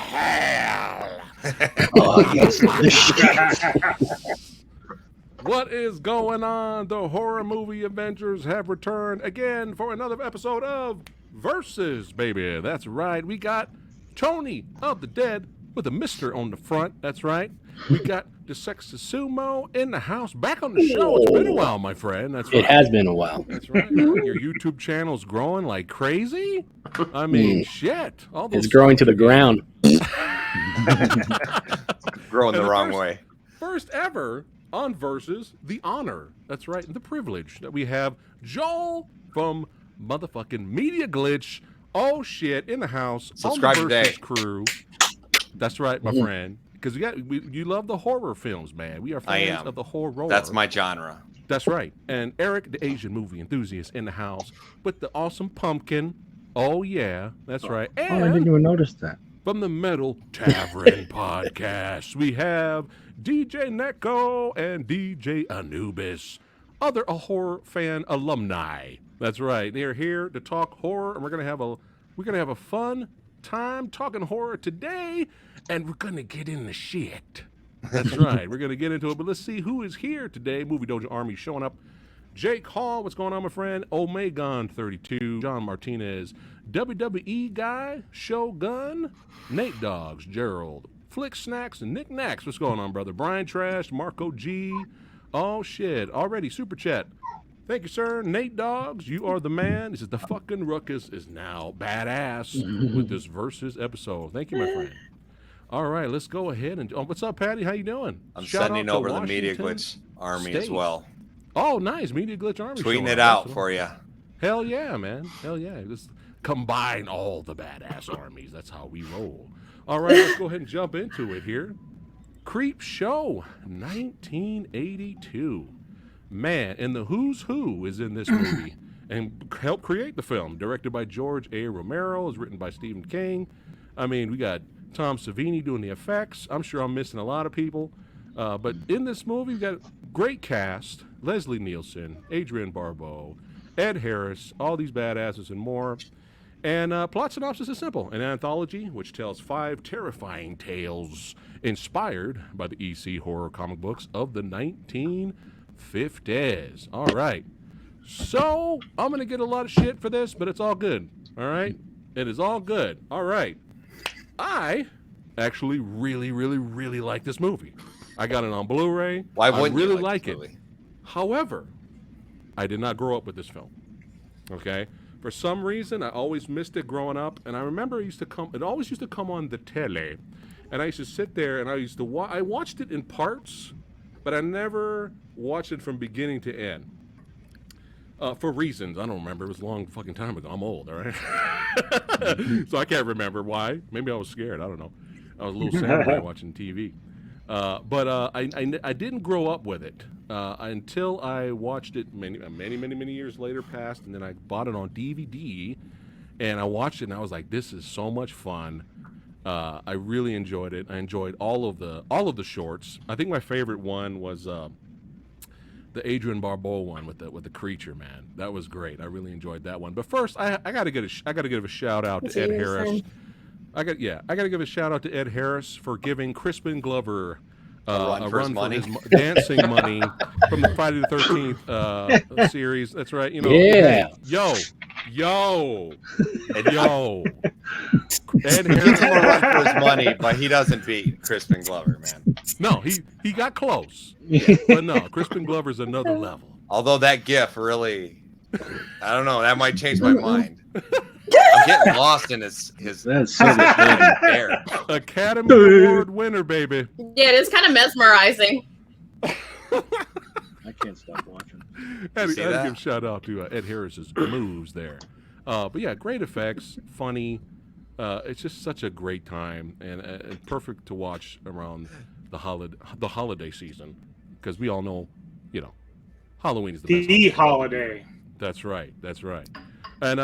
hell. Oh, yes. What is going on? The horror movie Avengers have returned again for another episode of Versus, baby. That's right. We got Tony of the Dead with a Mister on the front. That's right. We got the Sexy Sumo in the house, back on the show. It's been a while, my friend. That's right. It has been a while. That's right. Your YouTube channel's growing like crazy. I mean, shit. All those It's growing to the ground. Growing the wrong way. First ever on Versus, the honor, that's right, the privilege that we have Joel from motherfucking Media Glitch. Oh shit, in the house. Subscribe on the Versus today. crew. That's right, my friend. Because you love the horror films, man. We are fans of the horror. That's my genre. That's right. And Eric, the Asian movie enthusiast, in the house with the awesome pumpkin. Oh yeah, that's right. And I didn't even notice that. from the Metal Tavern podcast, we have DJ Neko and DJ Anubis, other horror fan alumni. That's right. They are here to talk horror, and we're gonna have a fun time talking horror today, and we're gonna get in the shit. That's right. We're gonna get into it, but let's see who is here today. Movie Dojo Army showing up. Jake Hall, what's going on, my friend? Omegon32, John Martinez, WWE Guy, Shogun, Nate Dogs, Gerald, Flick Snacks, and Nick Knacks. What's going on, brother? Brian Trash, Marco G. Oh, shit. Already, super chat. Thank you, sir. Nate Dogs, you are the man. This is the fucking ruckus is now badass with this Versus episode. Thank you, my friend. All right, let's go ahead and... what's up, Patty? How you doing? I'm Shout sending out to over the Media Washington Glitch Army State. as well. Oh, nice. Media Glitch Army. Tweeting showing it up. out for you. Hell yeah, man. Hell yeah. Just combine all the badass armies. That's how we roll. All right, let's go ahead and jump into it here. CREEPSHOW 1982. Man, and the who's who is in this movie and helped create the film. Directed by George A. Romero. Is written by Stephen King. I mean, we got Tom Savini doing the effects. I'm sure I'm missing a lot of people. But in this movie, we've got a great cast. Leslie Nielsen, Adrienne Barbeau, Ed Harris, all these badasses and more. And plot synopsis is simple. An anthology which tells 5 terrifying tales inspired by the EC horror comic books of the 1950s. All right. So, I'm going to get a lot of shit for this, but it's all good. All right? It is all good. All right. I actually really, really, really like this movie. I got it on Blu-ray. Why wouldn't I really you like this it. movie? However, I did not grow up with this film. Okay? For some reason, I always missed it growing up, and I remember it always used to come on the tele, and I used to sit there and I used to I watched it in parts, but I never watched it from beginning to end. For reasons I don't remember. It was a long fucking time ago. I'm old, all right? So I can't remember why. Maybe I was scared. I don't know. I was a little samurai watching TV. But I didn't grow up with it until I watched it many years later passed, and then I bought it on DVD, and I watched it, and I was like, this is so much fun. I really enjoyed it. I enjoyed all of the shorts. I think my favorite one was the Adrienne Barbeau one with the creature, man. That was great. I really enjoyed that one. But first, I gotta give a shout out to Ed Harris. I gotta give a shout out to Ed Harris for giving Crispin Glover a run for his dancing money from the Friday the 13th series. That's right. You know. Yeah. Yo. Ed He Harris. gets more run for his money, but he doesn't beat Crispin Glover, man. No, he got close, but no, Crispin Glover's another level. Although that gif really, I don't know, that might change my mind. I'm getting lost in his That's so there. Academy Award winner, baby. Yeah, it is kind of mesmerizing. I can't stop watching. I had to see give that? a shout out to Ed Harris's moves there. But yeah, great effects, funny. It's just such a great time and perfect to watch around the holiday season, because we all know, Halloween is the best holiday. That's right. And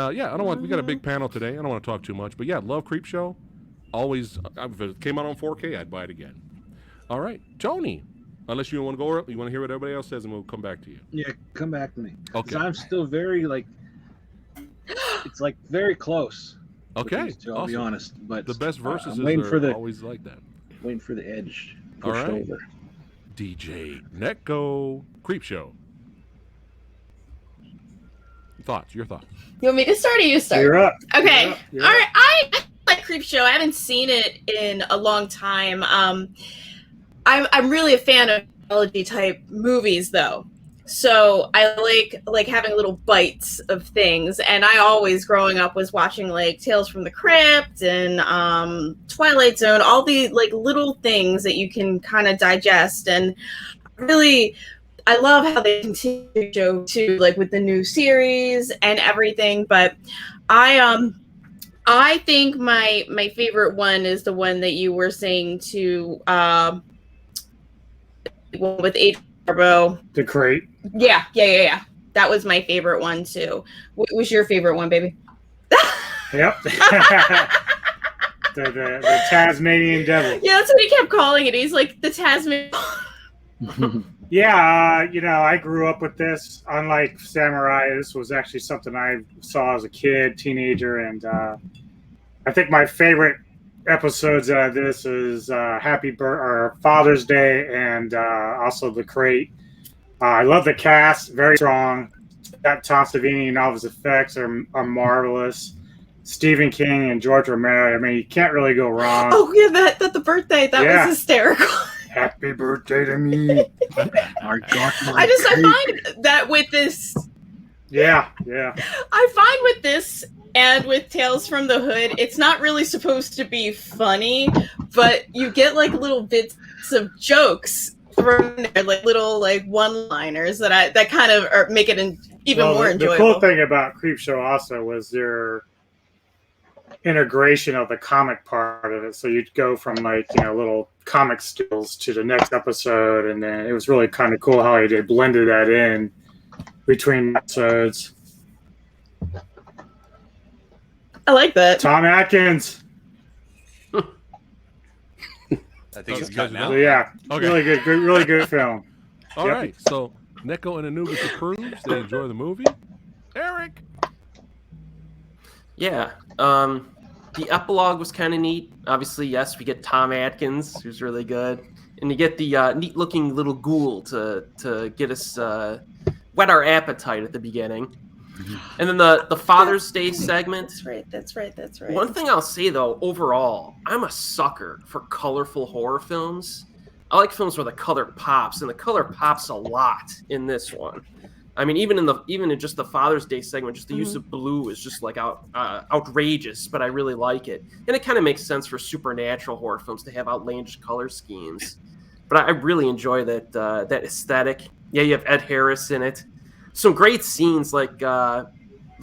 we got a big panel today. I don't want to talk too much, but yeah, love CREEPSHOW. Always, if it came out on 4K, I'd buy it again. All right, Tony. Unless you want to go, you want to hear what everybody else says, and we'll come back to you. Yeah, come back to me. Okay. 'Cause I'm still very it's very close. Okay, these two, I'll be awesome. honest, but The best verses I'm waiting for are the always like that. edge All pushed right. over. DJ Netgo Creepshow. Your thoughts. You want me to start or you start? You're up. Okay. You're up. You're All up. right. I like Creepshow. I haven't seen it in a long time. I'm really a fan of mythology type movies though. So I like having little bites of things, and I always growing up was watching like Tales from the Crypt and Twilight Zone, all the like little things that you can kind of digest. And really, I love how they continue to show too, like with the new series and everything. But I think my favorite one is the one that you were saying to with Adrian Barbeau. The crate. Yeah. That was my favorite one too. What was your favorite one, baby? Yep. the Tasmanian devil. Yeah, that's what he kept calling it. He's like the Tasman. Yeah, I grew up with this. Unlike Samurai, this was actually something I saw as a kid, teenager, and I think my favorite episodes out of this is Father's Day and also The Crate. I love the cast, very strong. That Tom Savini and all of his effects are marvelous. Stephen King and George Romero. I mean, you can't really go wrong. Oh yeah, that the birthday that was hysterical. Happy birthday to me. I find that with this. Yeah. I find with this and with Tales from the Hood, it's not really supposed to be funny, but you get like little bits of jokes from there, like little like one-liners that kind of make it even more enjoyable. The cool thing about Creepshow also was their integration of the comic part of it. So you'd go from like little comic stills to the next episode, and then it was really kind of cool how they blended that in between episodes. I like that. Tom Atkins. I think he's you cutting guys out. So yeah, Okay. really good film. All Yep. right. So Neko and Anubis approves. They enjoy the movie. Eric. Yeah. The epilogue was kind of neat. Obviously, yes, we get Tom Atkins, who's really good. And you get the neat-looking little ghoul to get us whet our appetite at the beginning. And then the Father's Day segment. That's right. One thing I'll say, though, overall, I'm a sucker for colorful horror films. I like films where the color pops, and the color pops a lot in this one. I mean, even in just the Father's Day segment, just the use of blue is just like outrageous, but I really like it. And it kind of makes sense for supernatural horror films to have outlandish color schemes. But I really enjoy that aesthetic. Yeah, you have Ed Harris in it. Some great scenes like the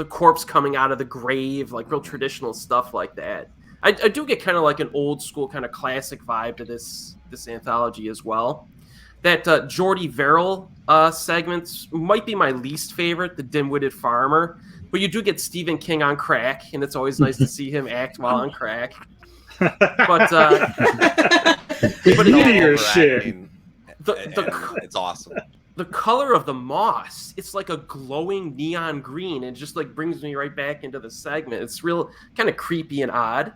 corpse coming out of the grave, like real traditional stuff like that. I do get kind of like an old school kind of classic vibe to this anthology as well. That Jordy Verrill segment might be my least favorite, the dim-witted farmer. But you do get Stephen King on crack, and it's always nice to see him act while on crack. But shit. It's awesome. The color of the moss, it's like a glowing neon green. It just like brings me right back into the segment. It's real kind of creepy and odd.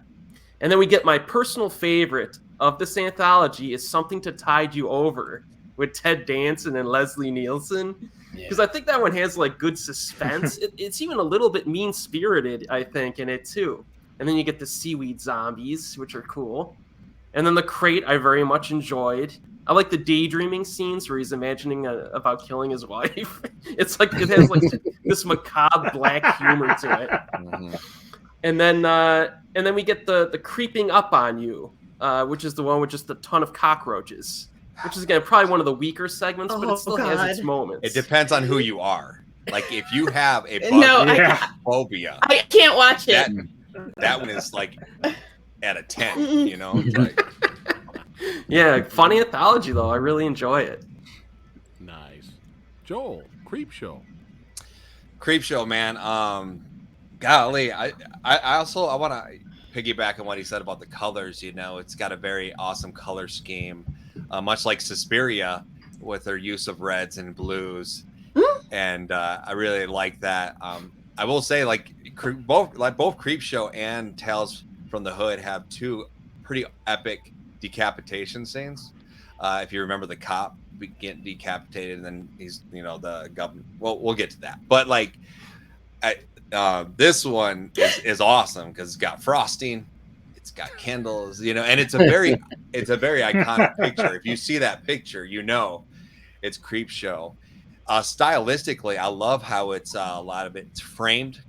And then we get my personal favorite of this anthology is Something to Tide You Over with Ted Danson and Leslie Nielsen. Because I think that one has like good suspense. It's even a little bit mean-spirited, I think, in it too. And then you get the seaweed zombies, which are cool. And then The Crate I very much enjoyed. I like the daydreaming scenes where he's imagining about killing his wife. It's like it has like this macabre black humor to it. Mm-hmm. And then we get the creeping up on you, which is the one with just a ton of cockroaches, which is again probably one of the weaker segments, but it still has its moments. It depends on who you are. Like if you have a phobia, I can't watch it. That one is like at a 10. It's like, yeah, funny anthology though. I really enjoy it. Nice. Joel, Creepshow. Creepshow, man. Golly, I want to piggyback on what he said about the colors. It's got a very awesome color scheme, much like Suspiria with their use of reds and blues. And I really like that. I will say, like both Creepshow and Tales from the Hood have two pretty epic decapitation scenes. If you remember the cop getting decapitated, and then he's the government. Well, we'll get to that, but like, this one is awesome because it's got frosting, it's got candles, and it's a very iconic picture. If you see that picture, it's Creepshow. Stylistically, I love how it's a lot of it's framed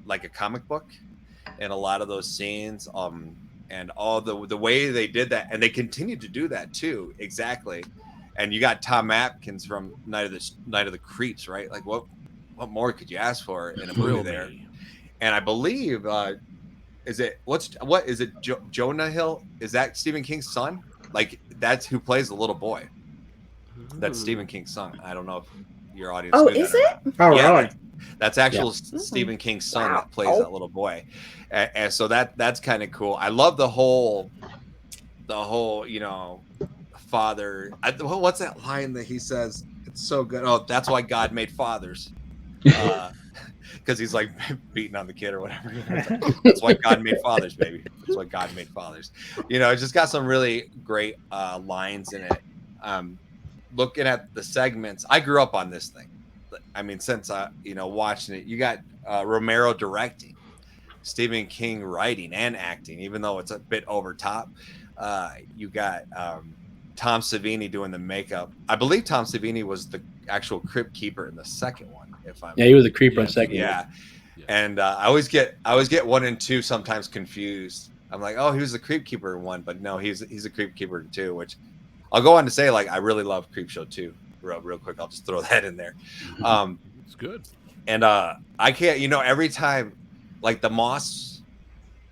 like a comic book, and a lot of those scenes, and all the way they did that, and they continue to do that too, exactly. And you got Tom Atkins from Night of the Creeps, right? Like what more could you ask for in a movie there? And I believe Jonah Hill? Is that Stephen King's son? Like that's who plays the little boy. That's Stephen King's son. I don't know if your audience. Oh, knew is that it? Oh, yeah, really? that's actual Stephen King's son that plays that little boy, and so that's kind of cool. I love the whole father. What's that line that he says? It's so good. Oh, that's why God made fathers. Because he's like beating on the kid or whatever. That's why God made fathers, baby. That's why God made fathers. It's just got some really great lines in it. Looking at the segments, I grew up on this thing. I mean, since watching it, you got Romero directing, Stephen King writing and acting, even though it's a bit over top. You got Tom Savini doing the makeup. I believe Tom Savini was the actual crypt keeper in the second one. He was a creeper in second. Yeah. And I always get 1 and 2 sometimes confused. I'm like, oh, he was the creep keeper in 1, but no, he's a creep keeper in 2, which I'll go on to say, like, I really love Creepshow 2. Real quick, I'll just throw that in there. It's good. And I can't, every time, like the Moss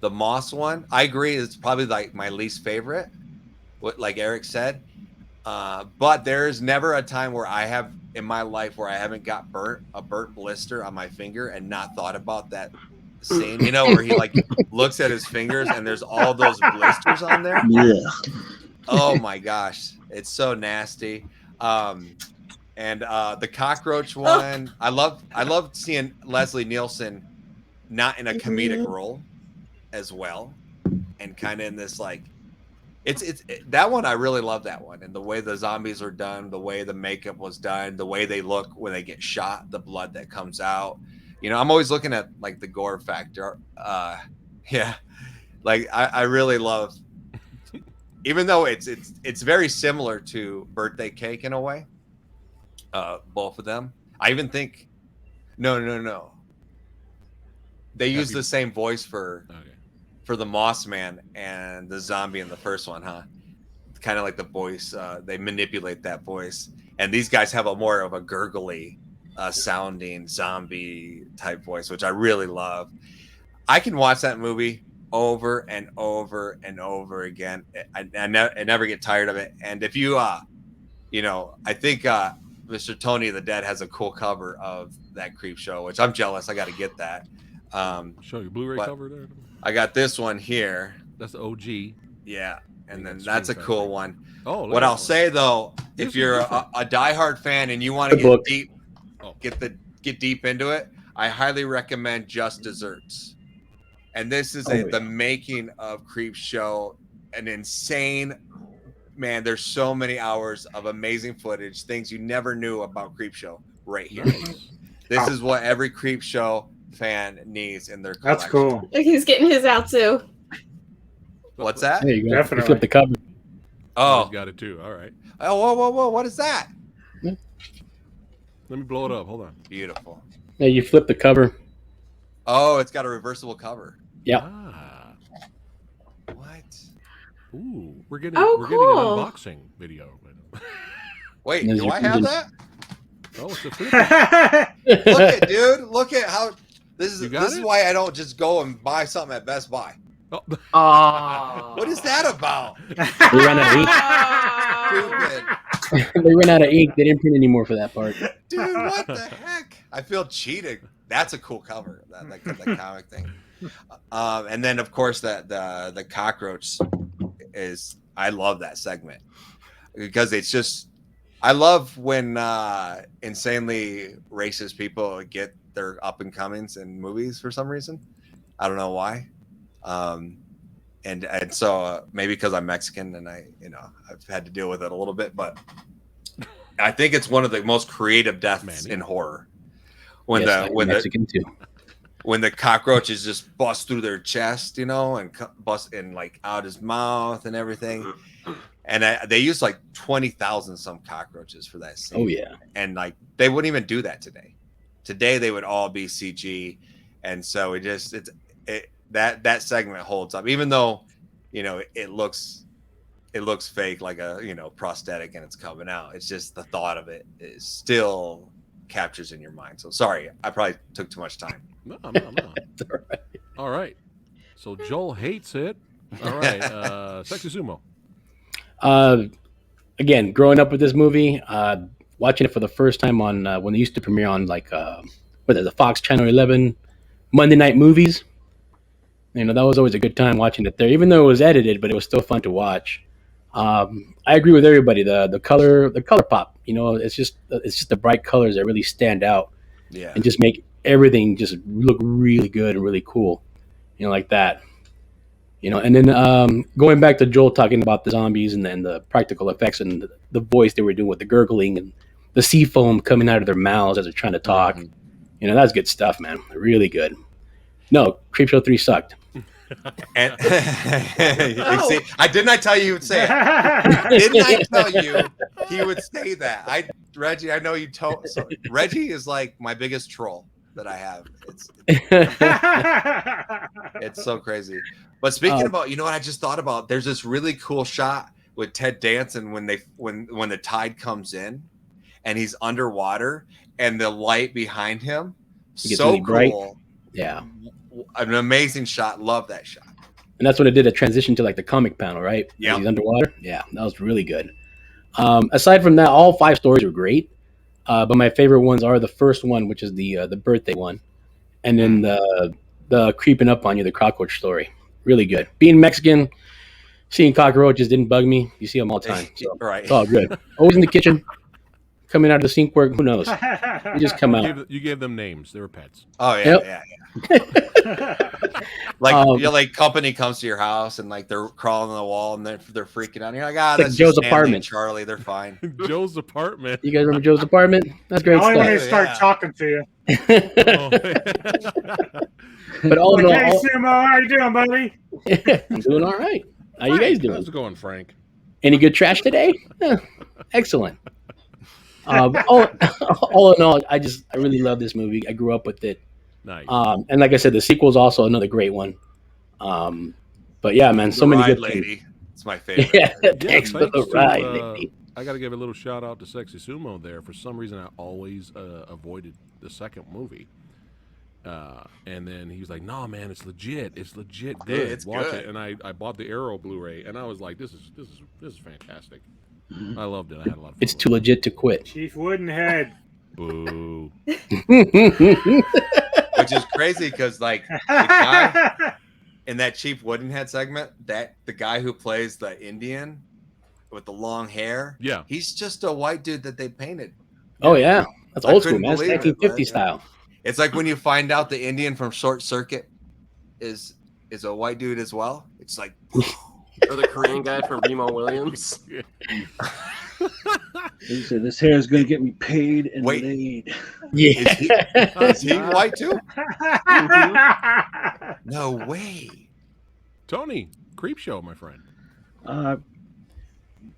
one, I agree, it's probably like my least favorite. What, like Eric said, but there's never a time where I have in my life where I haven't got a burnt blister on my finger and not thought about that scene, where he like looks at his fingers and there's all those blisters on there. Yeah. Oh my gosh, it's so nasty. And the cockroach one, I love seeing Leslie Nielsen not in a comedic role as well, and kind of in this like, it's that one. I really love that one, and the way the zombies are done, the way the makeup was done, the way they look when they get shot, the blood that comes out. I'm always looking at like the gore factor. Yeah, like I really love. Even though it's very similar to Birthday Cake in a way, both of them. I even think, no. They use the same voice for the Moss Man and the zombie in the first one, huh? Kind of like the voice. They manipulate that voice, and these guys have a more of a gurgly sounding zombie type voice, which I really love. I can watch that movie over and over and over again. I never get tired of it. And if you, I think Mr. Tony the Dead has a cool cover of that Creepshow, which I'm jealous. I got to get that. Show your Blu-ray cover there. I got this one here. That's the OG. Yeah, and then that's a cool one. Oh, what I'll say though, if you're a diehard fan and you want to get deep, get deep into it, I highly recommend Just Desserts. And this is the making of Creepshow, an insane, man, there's so many hours of amazing footage, things you never knew about Creepshow right here. This is what every Creepshow fan needs in their collection. That's cool. He's getting his out too. What's that? There you go. Definitely. You flip the cover. Oh, He's got it too. All right. Oh, whoa. What is that? Let me blow it up. Hold on. Beautiful. Yeah, you flip the cover. Oh, it's got a reversible cover. Yeah. Ah. What? Ooh, we're getting Oh, an cool. unboxing video. Wait, There's do your I have freaking- that? Oh, it's a flip. Look at, dude. Look at how this You got is it? why I don't just go and buy something at Best Buy. Oh. What is that about? They ran out of ink. Stupid. They ran out of ink. They didn't print any more for that part. Dude, what the heck? I feel cheated. That's a cool cover. That comic thing. And then of course the cockroach is, I love that segment because it's just, I love when insanely racist people get they're up and comings in movies for some reason. I don't know why. And so maybe because I'm Mexican and I've had to deal with it a little bit, but I think it's one of the most creative deaths in horror. When Mexican too. When the cockroaches just bust through their chest, and bust and like out his mouth and everything. And they used like 20,000 some cockroaches for that scene. Oh yeah. And like they wouldn't even do that today. Today they would all be CG, and so that segment holds up, even though it looks fake, like a prosthetic, and it's coming out. It's just the thought of it is still captures in your mind. So sorry, I probably took too much time. No. All right. All right. So Joel hates it. All right. Sexy Sumo. Again, growing up with this movie, watching it for the first time on when they used to premiere on the Fox Channel 11 Monday night movies. That was always a good time watching it there, even though it was edited, but it was still fun to watch. I agree with everybody. The color pop. It's just the bright colors that really stand out. Yeah. And just make everything just look really good and really cool. Like that. And then going back to Joel talking about the zombies and then the practical effects and the voice they were doing with the gurgling and the sea foam coming out of their mouths as they're trying to talk. Mm-hmm. That's good stuff, man. Really good. No, Creepshow 3 sucked. And see, didn't I tell you he would say it? Didn't I tell you he would say that? Reggie, I know you told. So Reggie is like my biggest troll that I have. It's so crazy. But speaking about, what I just thought about? There's this really cool shot with Ted Danson when the tide comes in, and he's underwater, and the light behind him, so really cool. Bright. Yeah. An amazing shot. Love that shot. And that's when it did a transition to like the comic panel, right? Yeah. He's underwater. Yeah, that was really good. Aside from that, all 5 stories were great. But my favorite ones are the first one, which is the birthday one, and then the creeping up on you, the cockroach story. Really good. Being Mexican, seeing cockroaches didn't bug me. You see them all the time. So Right. It's all good. Always in the kitchen, coming out of the sink work. Who knows? You just come out. You gave them names. They were pets. Oh yeah, Yep. yeah. Like company comes to your house and like they're crawling on the wall and they're freaking out. And you're like, It's that's like Joe's just Stanley apartment. and Charlie, they're fine. Joe's apartment. You guys remember Joe's apartment? That's great Only when they stuff. start talking to you. But all in Hey, all, Sumo, how you doing, buddy? I'm doing all right. How you guys doing? How's it going, Frank? Any good trash today? Excellent. All in all, I really love this movie. I grew up with it. Nice. And like I said, the sequel is also another great one. But yeah, man, so The many Ride good Lady. things. It's my favorite. Yeah, thanks for the to, ride, lady. I got to give a little shout out to Sexy Sumo there. For some reason, I always avoided the second movie. And then he was like, "No, man, it's legit. It's legit good. It's Watch good." it." And I bought the Arrow Blu-ray, and I was like, "This is fantastic. I loved it. I had a lot of fun. It's with too legit to quit." Chief Woodenhead. it. Boo. Which is crazy because like the guy in that Chief Woodenhead segment, the guy who plays the Indian with the long hair, Yeah. he's just a white dude that they painted. Oh yeah, that's I old school, couldn't man. It's believe it, 1950 but, style. It's like when you find out the Indian from Short Circuit is a white dude as well. It's like Or the Korean guy from Remo Williams. He said, "This hair is going to get me paid and Wait. laid." Yeah. is he white too? No way. Tony, Creepshow, my friend.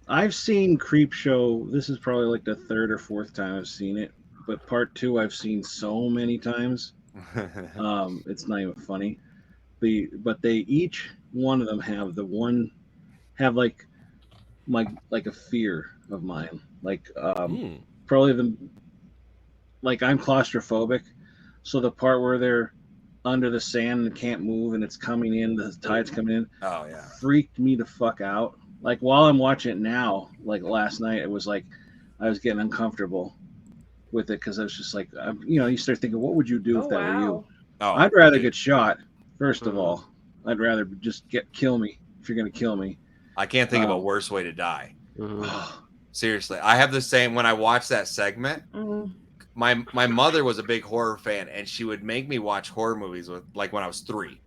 I've seen Creepshow. This is probably like the 3rd or 4th time I've seen it, but part 2 I've seen so many times. It's not even funny. But they each one of them have like a fear of mine. Like probably I'm claustrophobic, so the part where they're under the sand and can't move and it's coming in, the tide's coming in, Oh yeah. freaked me the fuck out. Like while I'm watching it now, like last night, it was like I was getting uncomfortable with it because I was just like, you start thinking, what would you do if that were you? Oh, I'd rather get shot. First of all, I'd rather just kill me if you're gonna kill me. I can't think of a worse way to die. Mhm. Seriously, I have the same when I watch that segment. my mother was a big horror fan, and she would make me watch horror movies when I was 3.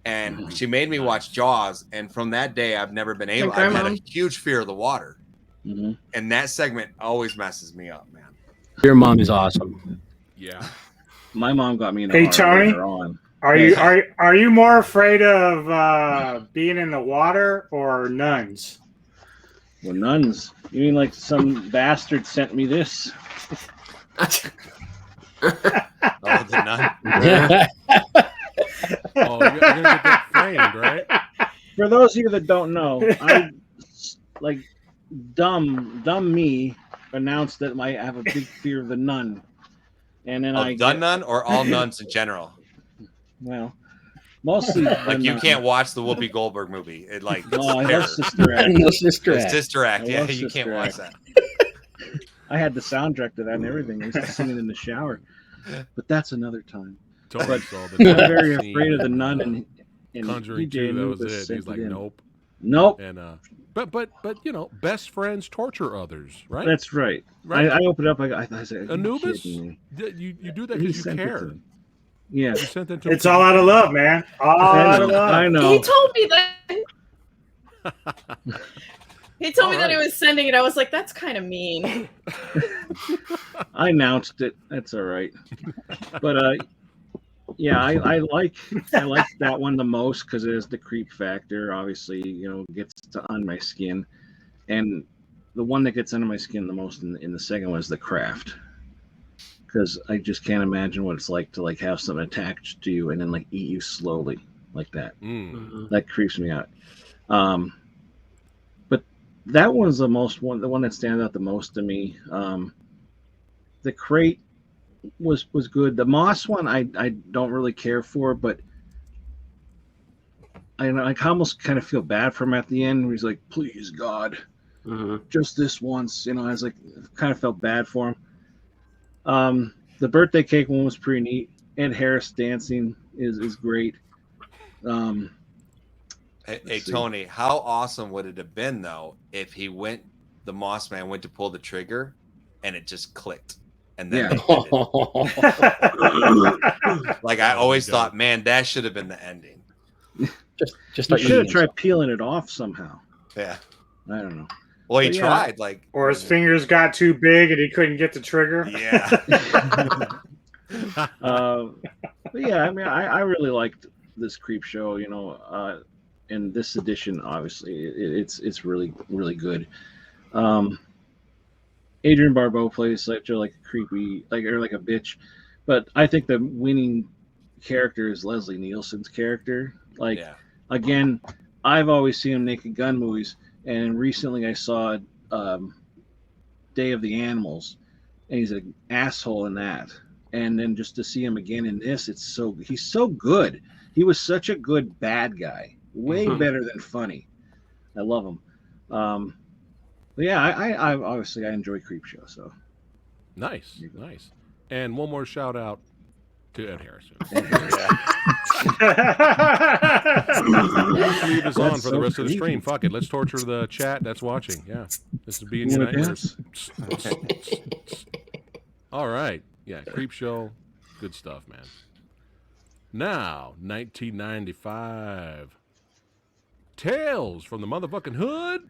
And she made me watch Jaws, and from that day I've never been able. I've had a huge fear of the water. And that segment always messes me up, man. Your mom is awesome. Yeah. My mom got me in Hey, horror Tony? later on. Are you more afraid of being in the water or nuns? Well, nuns. You mean like some bastard sent me this? Oh, the nun. Oh, you're gonna get that framed, right? For those of you that don't know, I like dumb me announced that I have a big fear of the nun, and then nun or all nuns in general. Well, mostly like you can't watch the Whoopi Goldberg movie. It like I love Sister Act. Sister Act. Yeah, you can't watch that. I had the soundtrack to that and everything. I used to sing it in the shower, but that's another time. Totally But saw the I'm very scene afraid of the in, nun and Conjuring DJ 2. That was Anubis it. sent He's like, in. nope. And but you know, best friends torture others, right? That's right. Right. I opened up. I said, Anubis, you do that because you care. Yeah, You sent that to It's him. all out of love, man. All out of love. I know. He told me that. He told me that he was sending it. I was like, that's kind of mean. I announced it. That's all right. But yeah, I like that one the most because it has the creep factor. Obviously, gets on my skin, and the one that gets under my skin the most in the second one is The Craft, because I just can't imagine what it's like to like have something attached to you and then like eat you slowly like that. That creeps me out. But that one's the one that stands out the most to me. The Crate was good. The Moss one I don't really care for, but I almost kind of feel bad for him at the end where he's like, please God, just this once. I was like, kind of felt bad for him. The birthday cake one was pretty neat. Ed Harris dancing is great. Hey Tony, how awesome would it have been though if the Moss Man went to pull the trigger and it just clicked? And then like I always thought, man, that should have been the ending. Just you should have tried peeling it off somehow. Yeah, I don't know. Well, he tried, or his fingers got too big and he couldn't get the trigger. Yeah. But yeah, I mean, I really liked this Creep Show. And this edition, obviously, it's really really good. Adrienne Barbeau plays like a creepy, like a bitch, but I think the winning character is Leslie Nielsen's character. Again, I've always seen him Naked Gun movies, and recently I saw Day of the Animals, and he's an asshole in that. And then just to see him again in this, he's so good. He was such a good bad guy, way better than funny. I love him. But yeah, I obviously I enjoy Creepshow. So nice. And one more shout out to Ed Harris. Let's leave this on for the rest of the stream. Fuck it. Let's torture the chat that's watching. Yeah, this is being your nightmares. All right. Yeah, Creepshow, good stuff, man. Now, 1995. Tales from the Motherfucking Hood.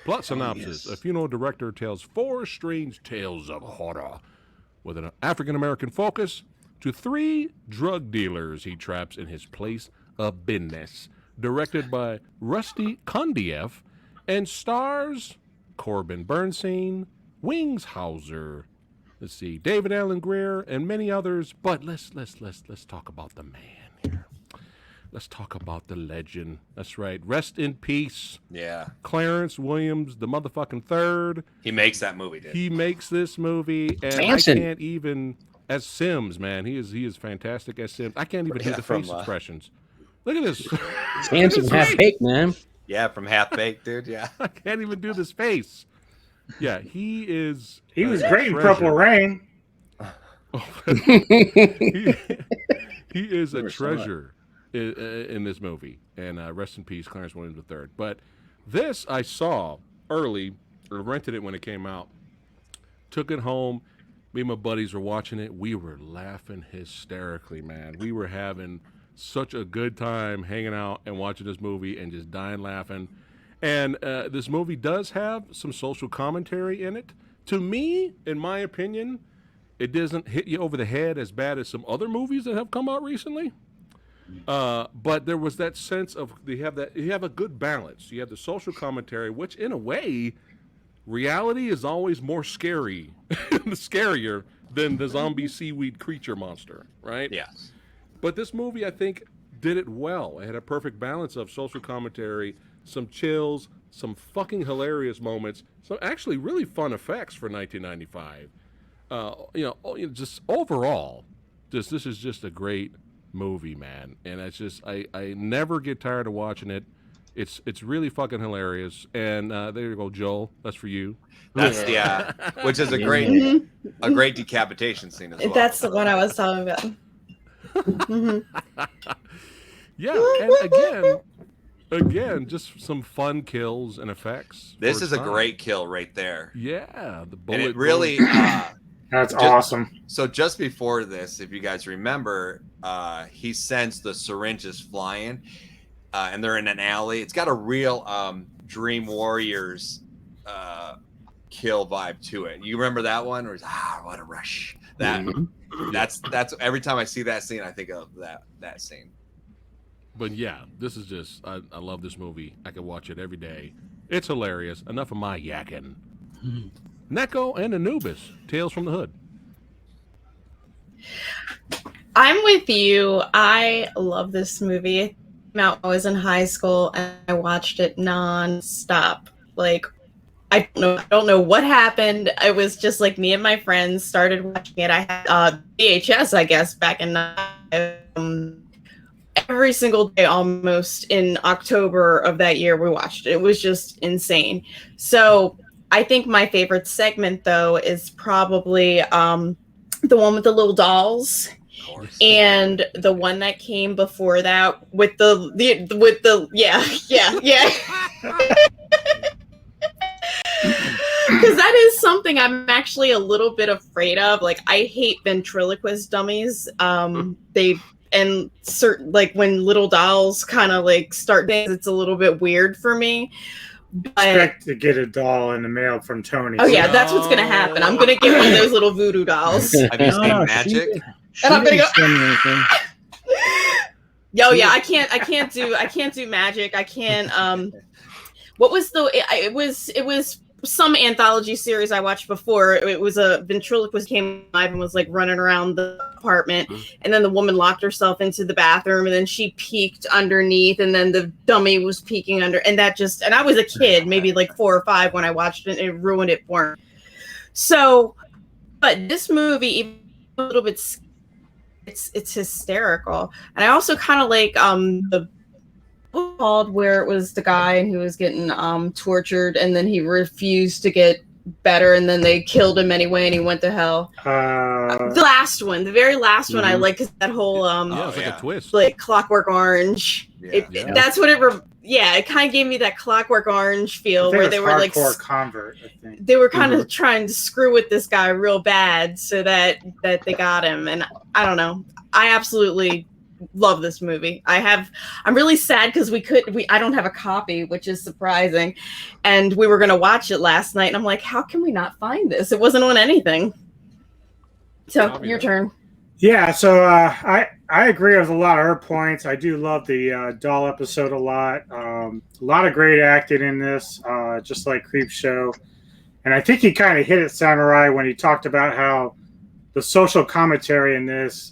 Plot synopsis. A funeral director tells 4 strange tales of horror with an African-American focus to 3 drug dealers he traps in his place of business. Directed by Rusty Kondiev and stars Corbin Bernstein, Wings Hauser, let's see, David Allen Greer, and many others. But let's talk about the man here. Let's talk about the legend. That's right. Rest in peace. Yeah. Clarence Williams, the motherfucking third. He makes that movie, dude. He makes this movie, and Manson. I can't even as Sims, man. He is fantastic as Sims. I can't even do the face expressions. Look at this. Samson half baked, man. Yeah, from Half Baked, dude. Yeah. I can't even do this face. Yeah, he is. He was great in Purple Rain. he is a treasure in this movie, and rest in peace, Clarence Williams III. But this I saw early, or rented it when it came out, took it home. Me and my buddies were watching it. We were laughing hysterically, man. We were having such a good time hanging out and watching this movie and just dying laughing. And this movie does have some social commentary in it. To me, in my opinion, it doesn't hit you over the head as bad as some other movies that have come out recently. But there was that sense of you have a good balance. You have the social commentary, which in a way, reality is always more scarier than the zombie seaweed creature monster, right? Yes. But this movie, I think, did it well. It had a perfect balance of social commentary, some chills, some fucking hilarious moments, some actually really fun effects for 1995. Just overall, this is just a great movie, man. And it's just I never get tired of watching it. It's really fucking hilarious. And there you go, Joel. That's for you. That's which is a great decapitation scene as well. That's the one I was talking about. Yeah, and again, just some fun kills and effects. This is a great kill right there. Yeah, the bullet. And it really that's awesome. So just before this, if you guys remember, he sends the syringes flying, and they're in an alley. It's got a real Dream Warriors kill vibe to it. You remember that one? Where it's what a rush. That's every time I see that scene, I think of that scene. But yeah, this is just I love this movie. I can watch it every day. It's hilarious. Enough of my yakking. Neko and Anubis, Tales from the Hood. I'm with you. I love this movie. It came out when I was in high school, and I watched it nonstop. Like, I don't know what happened. It was just like me and my friends started watching it. I had VHS, I guess, back in every single day almost in October of that year we watched it. It was just insane. So I think my favorite segment though is probably the one with the little dolls. And the one that came before that with the yeah. Because that is something I'm actually a little bit afraid of. Like, I hate ventriloquist dummies. And certain, like, when little dolls kind of like start things, it's a little bit weird for me. But expect to get a doll in the mail from Tony. Oh yeah, that's what's gonna happen. I'm gonna get one of those little voodoo dolls. Have you seen Magic? And I'm gonna go. Yeah, I can't do magic. I can't. What was it was some anthology series I watched before. It was a ventriloquist came alive and was like running around the apartment, and then the woman locked herself into the bathroom, and then she peeked underneath, and then the dummy was peeking under, and I was a kid, maybe like 4 or 5 when I watched it, and it ruined it for me. So, but this movie, even a little bit, it's hysterical, and I also kind of like the called where it was the guy and he was getting tortured and then he refused to get better and then they killed him anyway and he went to hell. The very last one I like, cause that whole it's like a twist, like Clockwork Orange. That's what it kind of gave me that Clockwork Orange feel where they were like convert. I think they were kind of trying to screw with this guy real bad so that they got him, and I don't know. I absolutely love this movie. I'm really sad because I don't have a copy, which is surprising, and we were gonna watch it last night and I'm like, how can we not find this? It wasn't on anything. So your turn. Yeah, so I agree with a lot of her points. I do love the doll episode a lot. A lot of great acting in this, just like Creepshow. And I think he kind of hit it, Samurai, when he talked about how the social commentary in this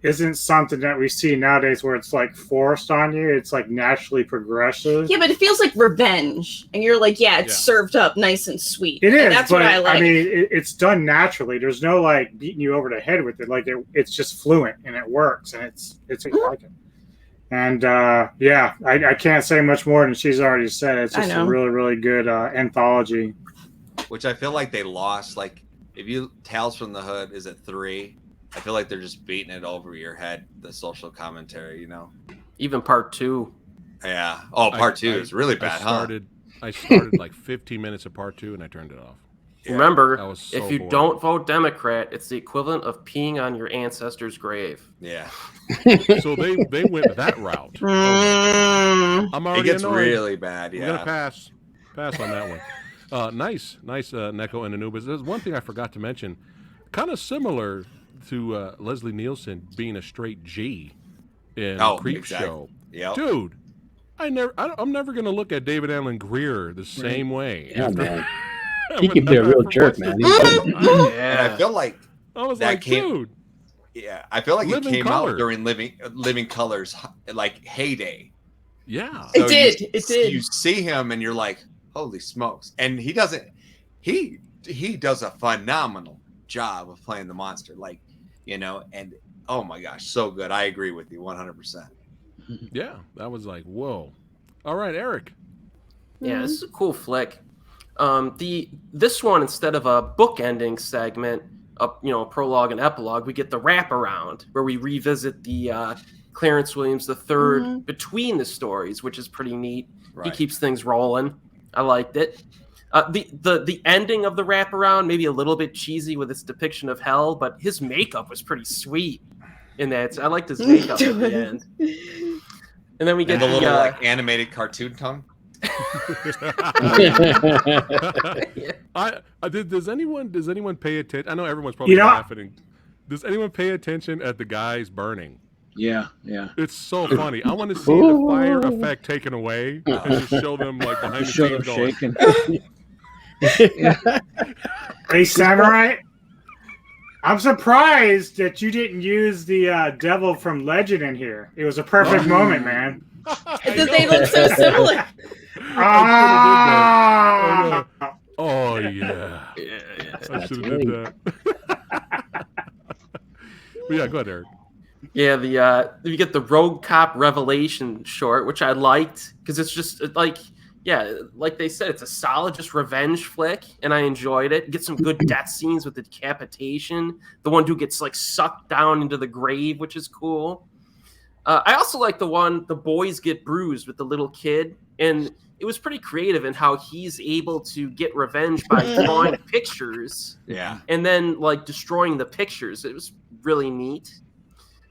isn't something that we see nowadays where it's like forced on you. It's like naturally progressive. Yeah, but it feels like revenge. And you're like, it's served up nice and sweet. It is. And that's what I like. I mean, it's done naturally. There's no like beating you over the head with it. Like it's just fluent and it works. And it's like it. And I can't say much more than she's already said. It's just a really, really good anthology. Which I feel like they lost. Like if you Tales from the Hood is at 3. I feel like they're just beating it over your head, the social commentary, you know? Even part 2. Yeah. Oh, part 2 is really bad, I started like 15 minutes of part 2 and I turned it off. Remember, I was so if you bored. don't vote Democrat, it's the equivalent of peeing on your ancestor's grave. Yeah. So they went that route. Oh, Mm. I'm It already gets annoyed. really bad. We're gonna Yeah. pass on that one. Nice, Neko and Anubis. There's one thing I forgot to mention, kind of similar to Leslie Nielsen being a straight G in Oh, Creepshow. exactly. Yep. Dude, I'm never gonna look at David Allen Greer the same way. Yeah, after- man. He can be a real jerk, man. And I feel like I was that like, came- dude, yeah, I feel like Living it came Color. out during Living Color's like heyday. yeah. It did. It did. You see him and you're like, holy smokes! And he does a phenomenal job of playing the monster, like, you know. And oh my gosh, so good. I agree with you 100%. Yeah, that was like, whoa. All right, Eric. Yeah, this is a cool flick. This one, instead of a book ending segment, prologue and epilogue, we get the wraparound where we revisit the Clarence Williams III between the stories, which is pretty neat. Right. He keeps things rolling. I liked it. The ending of the wraparound, maybe a little bit cheesy with its depiction of hell, but his makeup was pretty sweet in that. I liked his makeup at the end. And then we get And the little like animated cartoon tongue. Does anyone pay attention? I know everyone's probably laughing. Does anyone pay attention at the guys burning? Yeah. It's so funny. I want to see the fire effect taken away and just show them like behind the Show scenes them going. shaking. Hey, Samurai, I'm surprised that you didn't use the devil from Legend in here. It was a perfect moment, man. They look so similar. Oh yeah. I should have did that. But yeah, go ahead, Eric. Yeah, you get the Rogue Cop Revelation short, which I liked because it's just like they said, it's a solid just revenge flick, and I enjoyed it. Get some good death scenes with the decapitation. The one who gets like sucked down into the grave, which is cool. I also like the boys get bruised with the little kid, and it was pretty creative in how he's able to get revenge by drawing pictures, and then like destroying the pictures. It was really neat.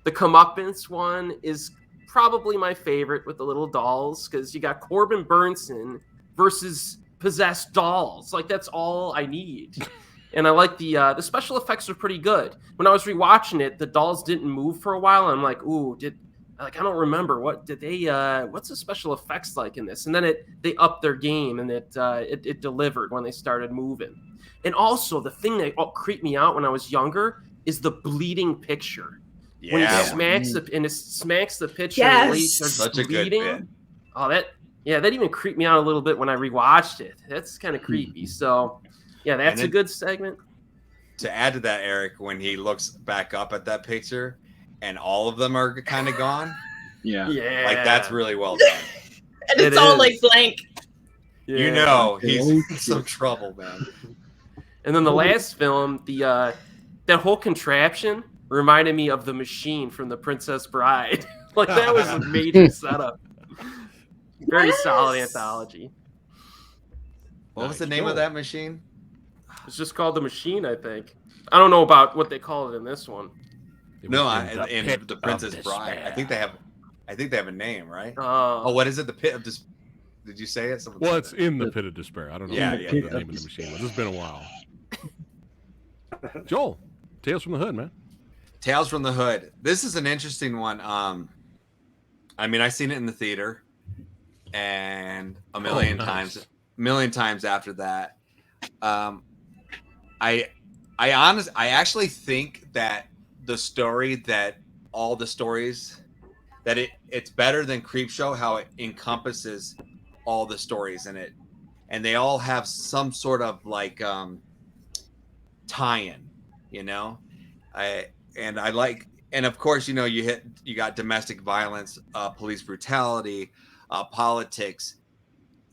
The comeuppance one is probably my favorite with the little dolls, because you got Corbin Burnson versus possessed dolls. Like, that's all I need. And I like the special effects are pretty good. When I was rewatching it, the dolls didn't move for a while. And I'm like, ooh, I don't remember what's the special effects like in this? And then they upped their game, and it delivered when they started moving. And also the thing that creeped me out when I was younger is the bleeding picture. Yeah. When he smacks the picture, Yes. and Such a good bleeding. bit. Oh, that even creeped me out a little bit when I rewatched it. That's kind of creepy. So, yeah, that's a good segment. To add to that, Eric, when he looks back up at that picture and all of them are kind of gone. Yeah. Like, that's really well done. And it's all like blank. Yeah. You know, he's in some trouble, man. And then the last film, that whole contraption reminded me of The Machine from The Princess Bride. Like, that was a major setup. Very solid anthology. What was the name of that machine? It's just called The Machine, I think. I don't know about what they call it in this one. In The Princess Bride. I think they have a name, right? Oh, what is it? The Pit of Despair. Did you say it? Well, it's in the Pit of Despair. I don't know what the name of the machine was. It's been a while. Joel, Tales from the Hood, man. Tales from the Hood. This is an interesting one. I mean, I seen it in the theater, and a million times after that. I actually think that all the stories, that it's better than Creepshow, how it encompasses all the stories in it, and they all have some sort of like tie-in, you know. And of course, you know, you got domestic violence, police brutality, politics,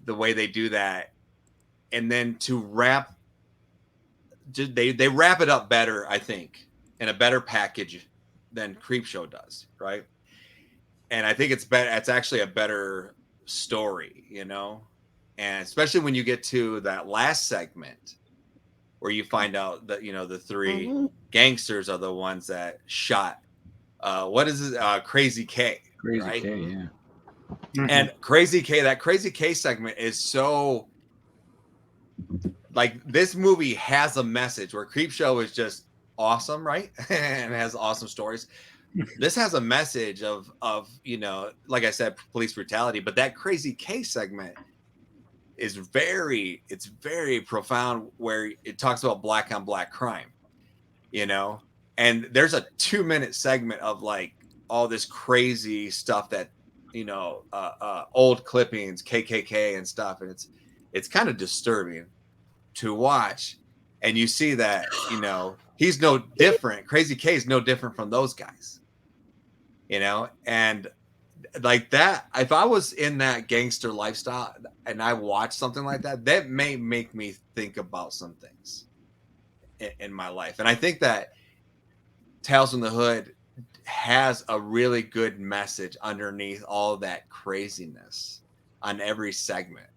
the way they do that, and then they wrap it up better, I think, in a better package than Creepshow does, right? And I think it's actually a better story, you know, and especially when you get to that last segment where you find out that the 3 Mhm. gangsters are the ones that shot what is it, Crazy K, Crazy right? K, yeah. And Crazy K, that Crazy K segment is so like, this movie has a message where Creepshow is just awesome, right? And has awesome stories. This has a message of like I said, police brutality, but that Crazy K segment is very profound, where it talks about black on black crime, and there's a 2-minute segment of like all this crazy stuff that old clippings, KKK and stuff, and it's kind of disturbing to watch. And you see that he's no different. Crazy K is no different from those guys, and like that, if I was in that gangster lifestyle and I watched something like that, that may make me think about some things in my life. And I think that Tales from the Hood has a really good message underneath all that craziness on every segment,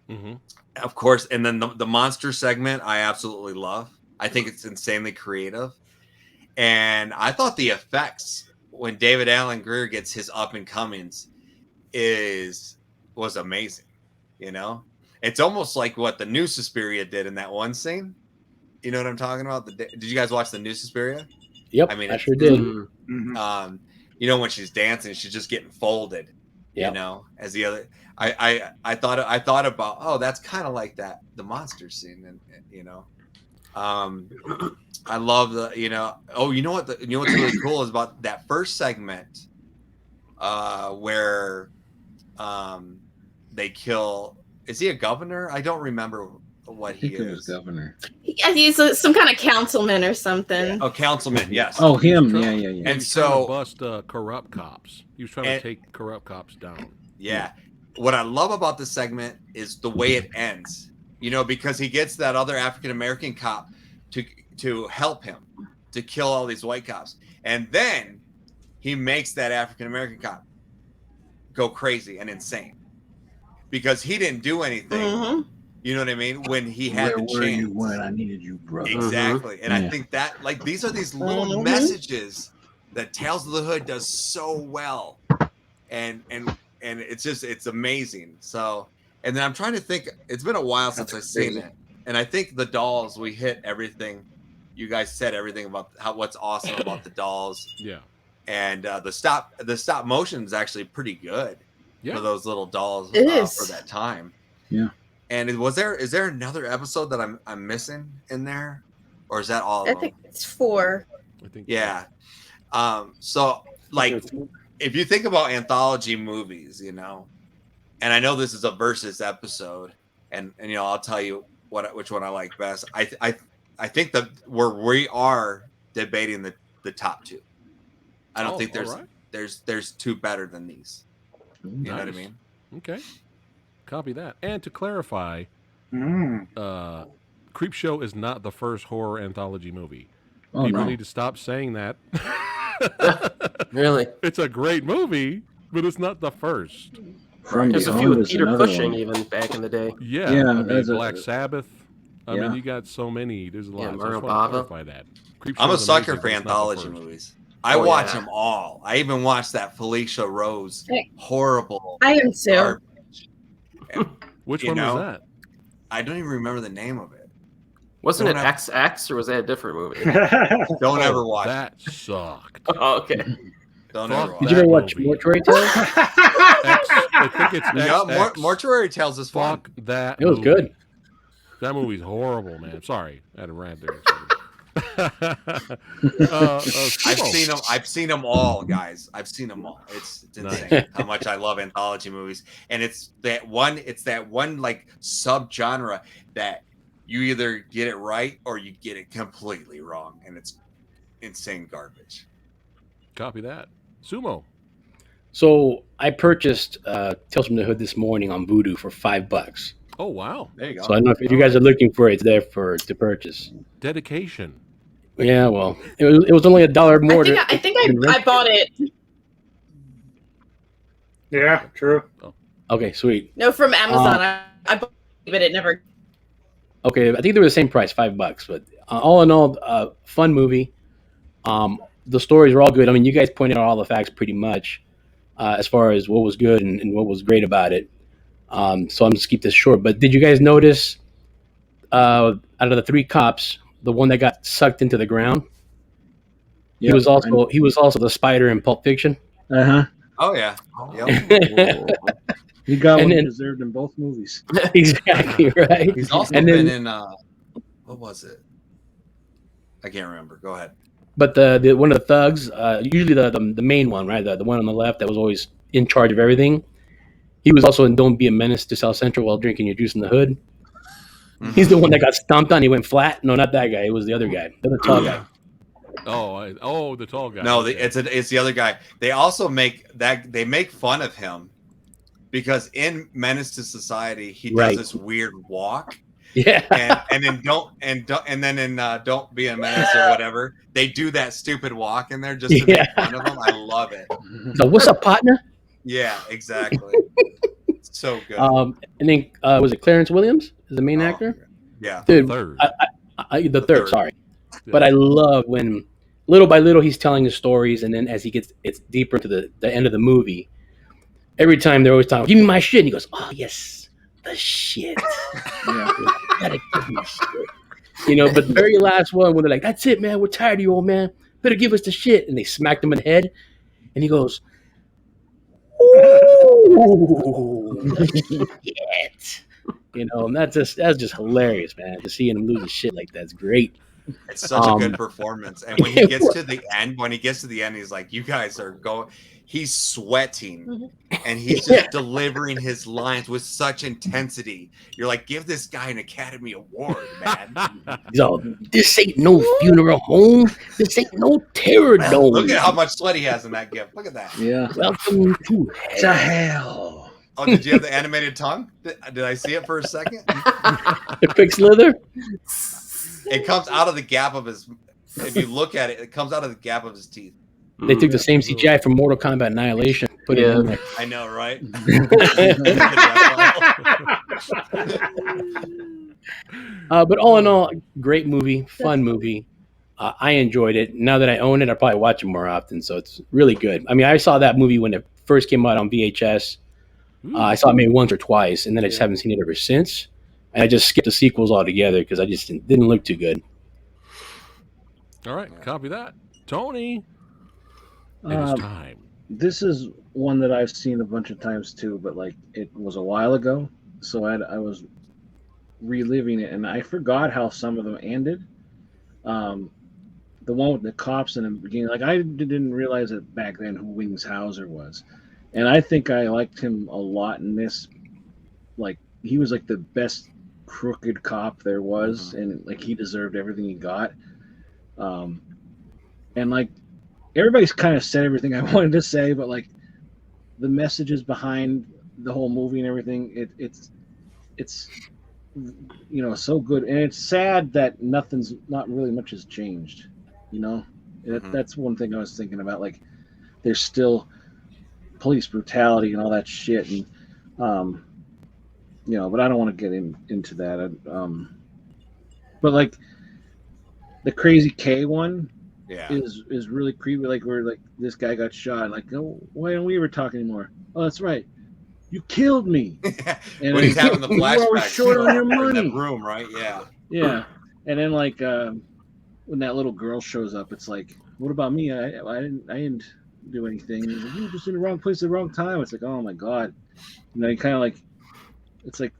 Mm-hmm. of course. And then the monster segment I absolutely love. I think it's insanely creative, and I thought the effects when David Allen Greer gets his up and comings was amazing. It's almost like what the new Suspiria did in that one scene. You know what I'm talking about? Did you guys watch the new Suspiria? Yep, I mean, I sure did. When she's dancing, she's just getting folded. Yep. As the other, I thought about, oh, that's kind of like the monster scene, and I love the what's really cool is about that first segment, where they kill. Is he a governor? I don't remember what he I think it was is. governor. Yeah, he's some kind of councilman or something. Oh, councilman, yes. Oh, him. He was Yeah. He And was trying so to bust corrupt cops. He was trying to take corrupt cops down. Yeah. What I love about this segment is the way it ends. Because he gets that other African American cop to help him to kill all these white cops, and then he makes that African American cop go crazy and insane because he didn't do anything. Mm-hmm. You know what I mean? When he had Where the were chance. you when I needed you, brother? Exactly. And I Yeah. think that these are these little messages that Tales of the Hood does so well. And it's amazing. So, and then I'm trying to think, it's been a while since I've seen it. And I think the dolls, we hit everything. You guys said everything about what's awesome about the dolls. Yeah. And the stop motion is actually pretty good for those little dolls for that time. Yeah. And is there another episode that I'm missing in there, or is that all of them? I think it's 4. I think. Yeah. So like, if you think about anthology movies, and I know this is a versus episode, and I'll tell you which one I like best. I think that where we are debating the top 2. I don't think there's 2 better than these. You know what I mean? Okay. Copy that. And to clarify, Creepshow is not the first horror anthology movie. People need to stop saying that. Really? It's a great movie, but it's not the first. There's a few with Peter Cushing even back in the day. Yeah. Yeah, I mean, Black Sabbath. I mean, you got so many. There's a lot. Yeah, So I just want to Mario clarify that. I'm a is sucker amazing, for but it's not the anthology first. movies. I watch them all. I even watched that Felicia Rose horrible. I am too. Garbage. Which one was that? I don't even remember the name of it. Wasn't it XX, or was that a different movie? Don't ever watch that. Sucked. Oh, okay. Don't ever watch. Did you ever watch Mortuary Tales? I think it's XX. Mortuary Tales is fun. Fuck that. It was good. That movie's horrible, man. Sorry, I had a rant there. I've seen them all, guys. I've seen them all. It's insane how much I love anthology movies, and it's that one like subgenre that you either get it right or you get it completely wrong, and it's insane garbage. Copy that. Sumo. So I purchased Tales from the Hood this morning on Vudu for $5. Oh wow! There you go. So I don't know if you guys are looking for it. It's there to purchase. Dedication. Yeah, well, it was only $1 more. I think I bought it. Yeah, true. Okay, sweet. No, from Amazon. I bought it, but it never. Okay, I think they were the same price, $5. But all in all, fun movie. The stories were all good. I mean, you guys pointed out all the facts pretty much as far as what was good and what was great about it. So I'm just keep this short. But did you guys notice out of the three cops, the one that got sucked into the ground? He was also the spider in Pulp Fiction. Uh-huh. Oh yeah. He got And what he then- deserved in both movies. Exactly right. He's also And been then- in what was it? I can't remember. Go ahead. But the one of the thugs, usually the main one, right? The one on the left that was always in charge of everything. He was also in Don't Be a Menace to South Central while drinking your juice in the hood. He's the one that got stomped on. He went flat. No, not that guy. It was the other guy, the other tall guy. The tall guy. No, Okay. it's the other guy. They also make fun of him because in Menace to Society he does Right. this weird walk. Yeah. and then don't be a menace or whatever. They do that stupid walk in there just to make fun of him. I love it. So what's up, partner? Yeah, exactly. So good. And then was it Clarence Williams is the main actor? Yeah, Dude, third. the third. Sorry, Yeah. but I love when little by little he's telling his stories, and then as he gets deeper into the end of the movie, every time they're always talking, "Give me my shit," and he goes, "Oh yes, the shit." Yeah. Gotta give me shit. You know, but the very last one when they're like, "That's it, man. We're tired of you, old man. Better give us the shit," and they smacked him in the head, and he goes, "Ooh, shit." You know, and that's just hilarious, man. To see him lose his shit like that's great. it's such a good performance. And when he gets to the end, he's like, "You guys are going." He's sweating, and he's just delivering his lines with such intensity. You're like, give this guy an Academy Award, man. He's all, "This ain't no funeral home. This ain't no terror dome. Look at how much sweat he has in that gift. Look at that. Yeah. Welcome to To hell." hell. Oh, did you have the animated tongue? Did I see it for a second? The quick slither. It comes out of the gap of his. If you look at it, it comes out of the gap of his teeth. They took the same CGI from Mortal Kombat Annihilation, put it in there. I know, right? But all in all, great movie, fun movie. I enjoyed it. Now that I own it, I probably watch it more often. So it's really good. I mean, I saw that movie when it first came out on VHS. I saw it maybe once or twice, and then I just haven't seen it ever since. And I just skipped the sequels altogether because I just didn't look too good. All right, copy that. Tony, it is time. This is one that I've seen a bunch of times too, but like it was a while ago, so I was reliving it, and I forgot how some of them ended. The one with the cops in the beginning, like I didn't realize it back then who Wings Hauser was, and I think I liked him a lot in this. Like he was like the best crooked cop there was, and like he deserved everything he got. And like everybody's kind of said everything I wanted to say, but like the messages behind the whole movie and everything, it's you know so good, and it's sad that not really much has changed. You know, that's one thing I was thinking about. Like there's still police brutality and all that shit, and you know, but I don't want to get into that. But like the Crazy K one. Yeah. Is really creepy. Like where like this guy got shot. Like, oh, why don't we ever talk anymore? Oh, that's right. You killed me. And when he's having the you were always flashback short on your in money. that room, right? Yeah. Yeah. And then like when that little girl shows up, it's like, what about me? I didn't do anything. He's like, you were just in the wrong place at the wrong time. It's like, oh my god. And then kind of like, it's like,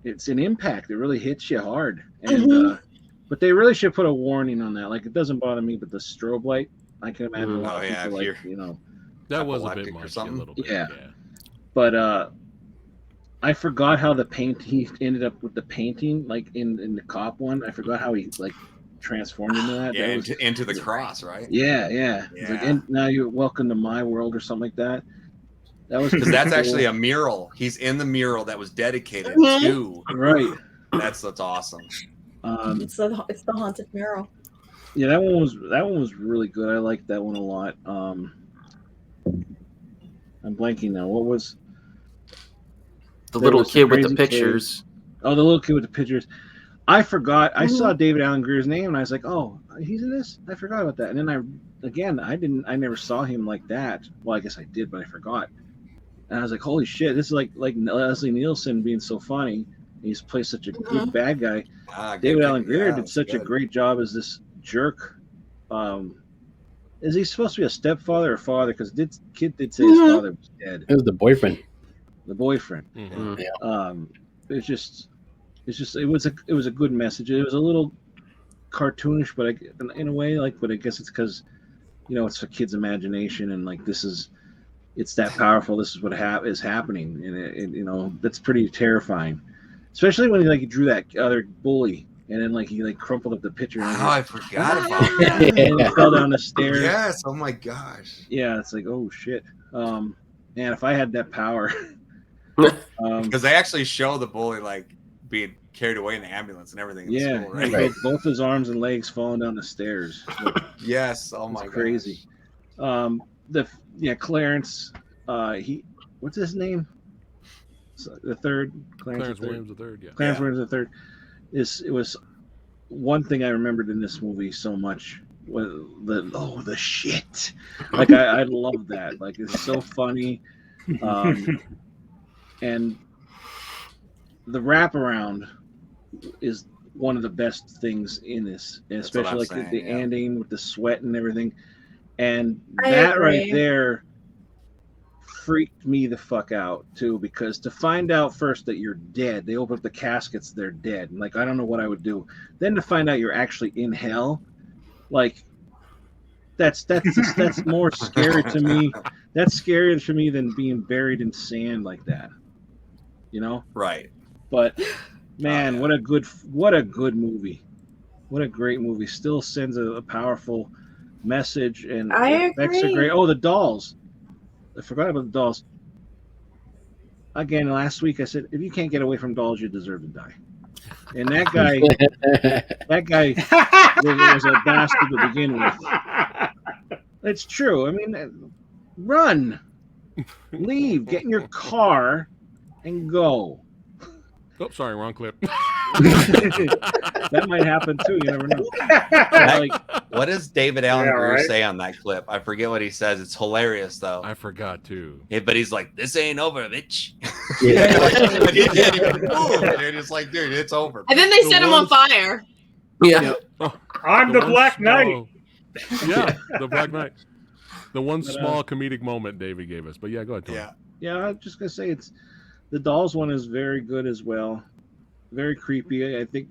it's an impact. It really hits you hard. And but they really should put a warning on that. Like, it doesn't bother me, but the strobe light, I can imagine a lot of people like, you know. That was a bit epileptic or much, a something. little bit. Yeah. But I forgot how he ended up with the painting, like in the cop one. I forgot how he like transformed into that. Yeah, That was, into the cross, right? yeah. It's like, and now you're welcome to my world or something like that. That was Because that's cool. actually a mural. He's in the mural that was dedicated to. right. That's awesome. It's the haunted mural. Yeah, that one was really good. I liked that one a lot. I'm blanking now. What was The there little was kid with the Crazy Kid. pictures. Oh, the little kid with the pictures. I forgot. I saw David Allen Greer's name, and I was like, "Oh, he's in this." I forgot about that. And then I never saw him like that. Well, I guess I did, but I forgot. And I was like, "Holy shit! This is like Leslie Nielsen being so funny. He's played such a good bad guy." David Allen Greer did such a great job as this jerk. Is he supposed to be a stepfather or father? Because kid did say his father was dead. It was the boyfriend. The boyfriend. Yeah. It was a good message. It was a little cartoonish, but in a way, but I guess it's because it's a kid's imagination, and like it's that powerful. This is what is happening, and that's pretty terrifying, especially when he drew that other bully, and then he crumpled up the picture. And I forgot about that. And he fell down the stairs. Yes. Oh my gosh. Yeah, it's like, oh shit. Man, if I had that power. Because they actually show the bully being carried away in the ambulance and everything. Yeah, school, right? Both his arms and legs falling down the stairs. Yes. Oh my crazy. Clarence. What's his name? The third. Clarence Williams III. Yeah. Clarence Williams III. It was one thing I remembered in this movie so much. The shit. I love that. It's so funny. And the wraparound is one of the best things in this, especially the ending with the sweat and everything. And that right there freaked me the fuck out too, because to find out first that you're dead, they open up the caskets, they're dead. And I don't know what I would do. Then to find out you're actually in hell, that's more scary to me. That's scarier to me than being buried in sand like that. Right. But man, what a good movie. What a great movie. Still sends a powerful message, and effects are great. Oh, the dolls. I forgot about the dolls. Again, last week I said, if you can't get away from dolls, you deserve to die. And that guy was a bastard to begin with. It's true. I mean, run, leave, get in your car, and go. Oh, sorry, wrong clip. That might happen too. You never know. What does David Allen Greer say on that clip? I forget what he says. It's hilarious though. I forgot too. Yeah, but he's like, "This ain't over, bitch." Yeah. He can't even move, dude. It's like, dude, it's over. And then they set him on fire. Yeah. I'm the Black Knight. Yeah, the Black Knight. The one small comedic moment David gave us. But yeah, go ahead, Tony. Yeah, I'm just gonna say the dolls one is very good as well. Very creepy. I think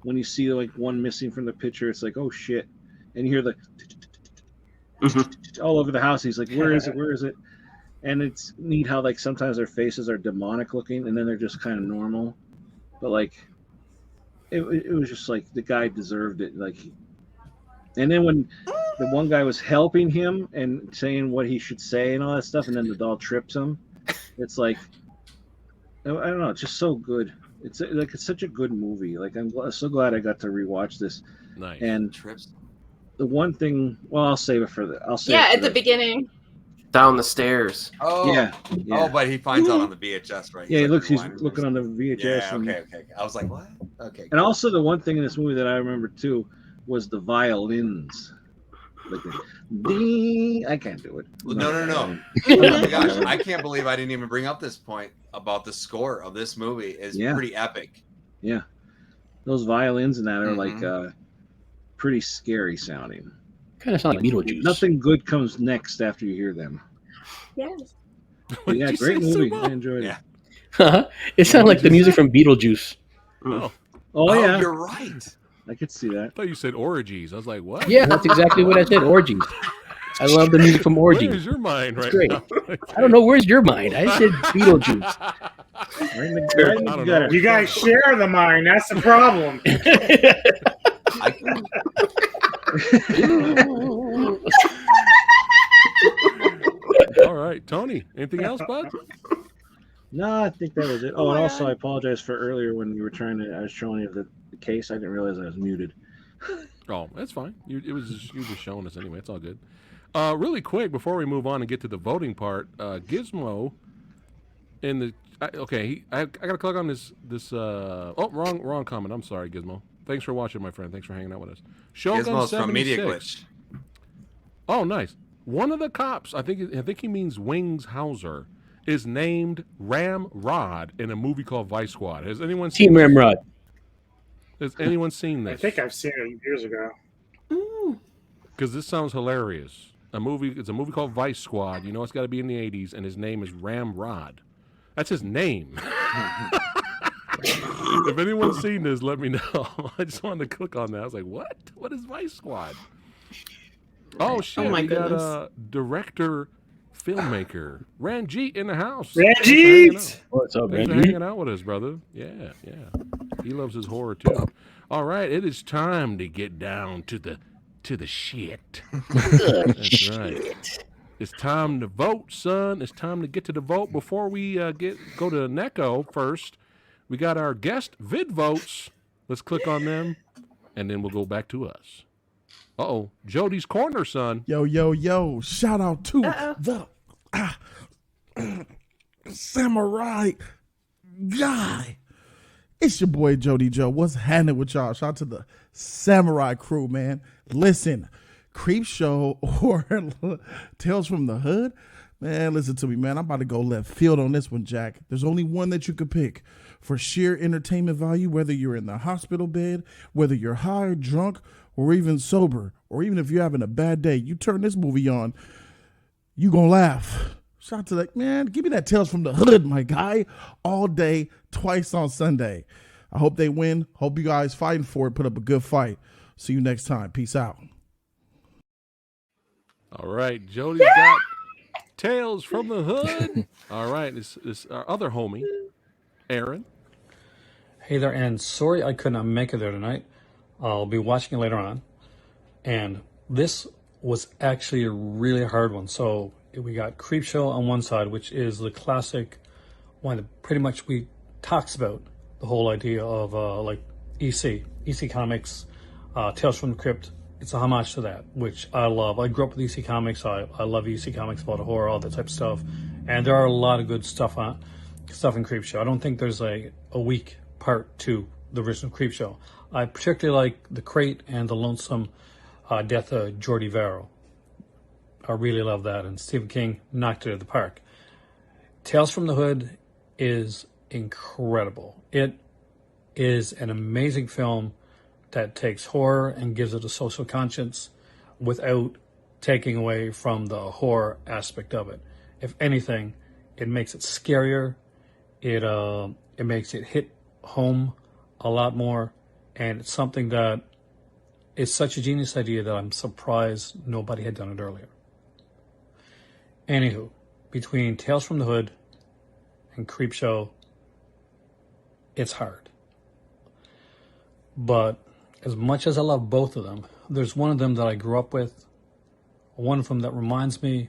when you see one missing from the picture, it's like, oh shit, and you hear the all over the house. He's like, where is it? Where is it? And it's neat how sometimes their faces are demonic looking, and then they're just kind of normal. But it was just the guy deserved it. And then when the one guy was helping him and saying what he should say and all that stuff, and then the doll trips him, it's I don't know, it's just so good. It's it's such a good movie. I'm so glad I got to rewatch this. Nice. And Trips. The one thing, well, I'll save it for at the beginning. Down the stairs. Oh yeah. Oh, but he finds out on the VHS, right? Yeah, he's looking on the VHS. Yeah, okay. I was like, what? Okay. And also the one thing in this movie that I remember too was the violins. I can't do it. No. Oh my gosh, I can't believe I didn't even bring up this point about the score of this movie. Is pretty epic. Yeah, those violins and that are pretty scary sounding. Kind of sound like Beetlejuice. Nothing good comes next after you hear them. Yes. Yeah, great movie. I enjoyed it. It sounded like the music from Beetlejuice. Oh yeah, you're right. I could see that. I thought you said orgies. I was like, what? Yeah, that's exactly what I said. Orgies. I love the music from Orgies. Where's your mind right great. now? I don't know. Where's your mind? I said Beetlejuice. Right in the gutter. You guys share the mind. That's the problem. All right, Tony. Anything else, bud? No, I think that was it. Oh, and also I apologize for earlier when you were I was showing you the case. I didn't realize I was muted. Oh, that's fine. You were just showing us anyway. It's all good. Really quick before we move on and get to the voting part, Gizmo in the I gotta click on this. Oh, wrong comment. I'm sorry, Gizmo. Thanks for watching, my friend. Thanks for hanging out with us. Shogun Gizmo's from Media 76. Glitch. Oh, nice. One of the cops, I think he means Wings Hauser, is named Ramrod in a movie called Vice Squad. Has anyone seen Team Ramrod. Has anyone seen I this? think I've seen it years ago. Because this sounds hilarious. It's a movie called Vice Squad. You know it's got to be in the 80s, and his name is Ramrod. That's his name. If anyone's seen this, let me know. I just wanted to click on that. I was like, what? What is Vice Squad? Oh, shit. my We got goodness. a director, filmmaker, Ranjit in the house. Ranjit! What's up, Thanks for man? hanging out with us, brother. Yeah. He loves his horror, too. All right. It is time to get down to the shit. That's right. It's time to vote, son. It's time to get to the vote. Before we go to Neko first, we got our guest vid votes. Let's click on them, and then we'll go back to us. Uh-oh. Jody's Corner, son. Yo. Shout out to the Samurai Guy. It's your boy Jody Joe. What's happening with y'all? Shout out to the Samurai crew, man. Listen, Creepshow or Tales from the Hood, man, listen to me, man. I'm about to go left field on this one, Jack. There's only one that you could pick for sheer entertainment value, whether you're in the hospital bed, whether you're high, drunk, or even sober, or even if you're having a bad day. You turn this movie on, you gonna laugh. Shout out to that, man. Give me that Tales from the Hood, my guy, all day, twice on Sunday. I hope they win. Hope you guys fighting for it. Put up a good fight. See you next time. Peace out. All right. Jody's got Tales from the Hood. All right. This our other homie, Aaron. Hey there, and sorry I could not make it there tonight. I'll be watching it later on. And this was actually a really hard one. So we got Creepshow on one side, which is the classic one that pretty much we talks about the whole idea of like EC Comics, Tales from the Crypt. It's a homage to that, which I love. I grew up with EC Comics. I love EC Comics about horror, all that type of stuff. And there are a lot of good stuff in Creepshow. I don't think there's a weak part to the original Creepshow. I particularly like the Crate and the Lonesome Death of Jordy Verrill. I really love that, and Stephen King knocked it out of the park. Tales from the Hood is incredible. It is an amazing film that takes horror and gives it a social conscience without taking away from the horror aspect of it. If anything, it makes it scarier. It makes it hit home a lot more, and it's something that is such a genius idea that I'm surprised nobody had done it earlier. Anywho, between Tales from the Hood and Creepshow, it's hard. But as much as I love both of them, there's one of them that I grew up with, one of them that reminds me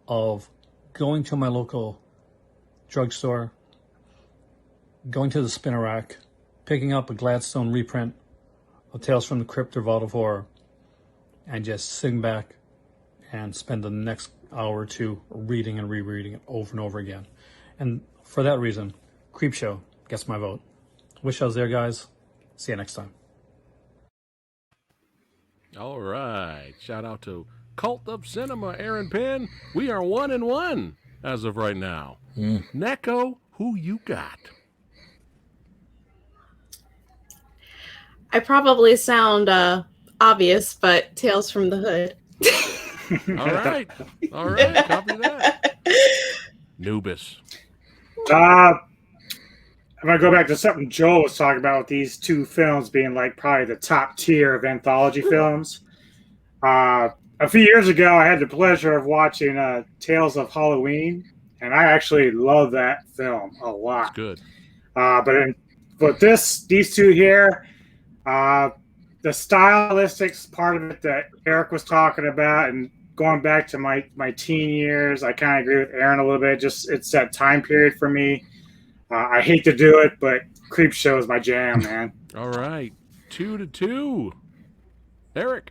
of going to my local drugstore, going to the spinner rack, picking up a Gladstone reprint of Tales from the Crypt or Vault of Horror, and just sitting back and spend the next hour or two reading and rereading it over and over again. And for that reason, Creepshow gets my vote. Wish I was there, guys. See you next time. All right. Shout out to Cult of Cinema, Aaron Penn. We are 1-1 as of right now. Neko, who you got? I probably sound obvious, but Tales from the Hood. All right. Copy that. Nubis. I'm gonna go back to something Joel was talking about with these two films being like probably the top tier of anthology films. A few years ago, I had the pleasure of watching Tales of Halloween, and I actually love that film a lot. It's good. But these two here, the stylistics part of it that Eric was talking about, and going back to my teen years, I kind of agree with Aaron a little bit. Just it's that time period for me. I hate to do it, but Creepshow is my jam, man. All right. 2-2. Eric.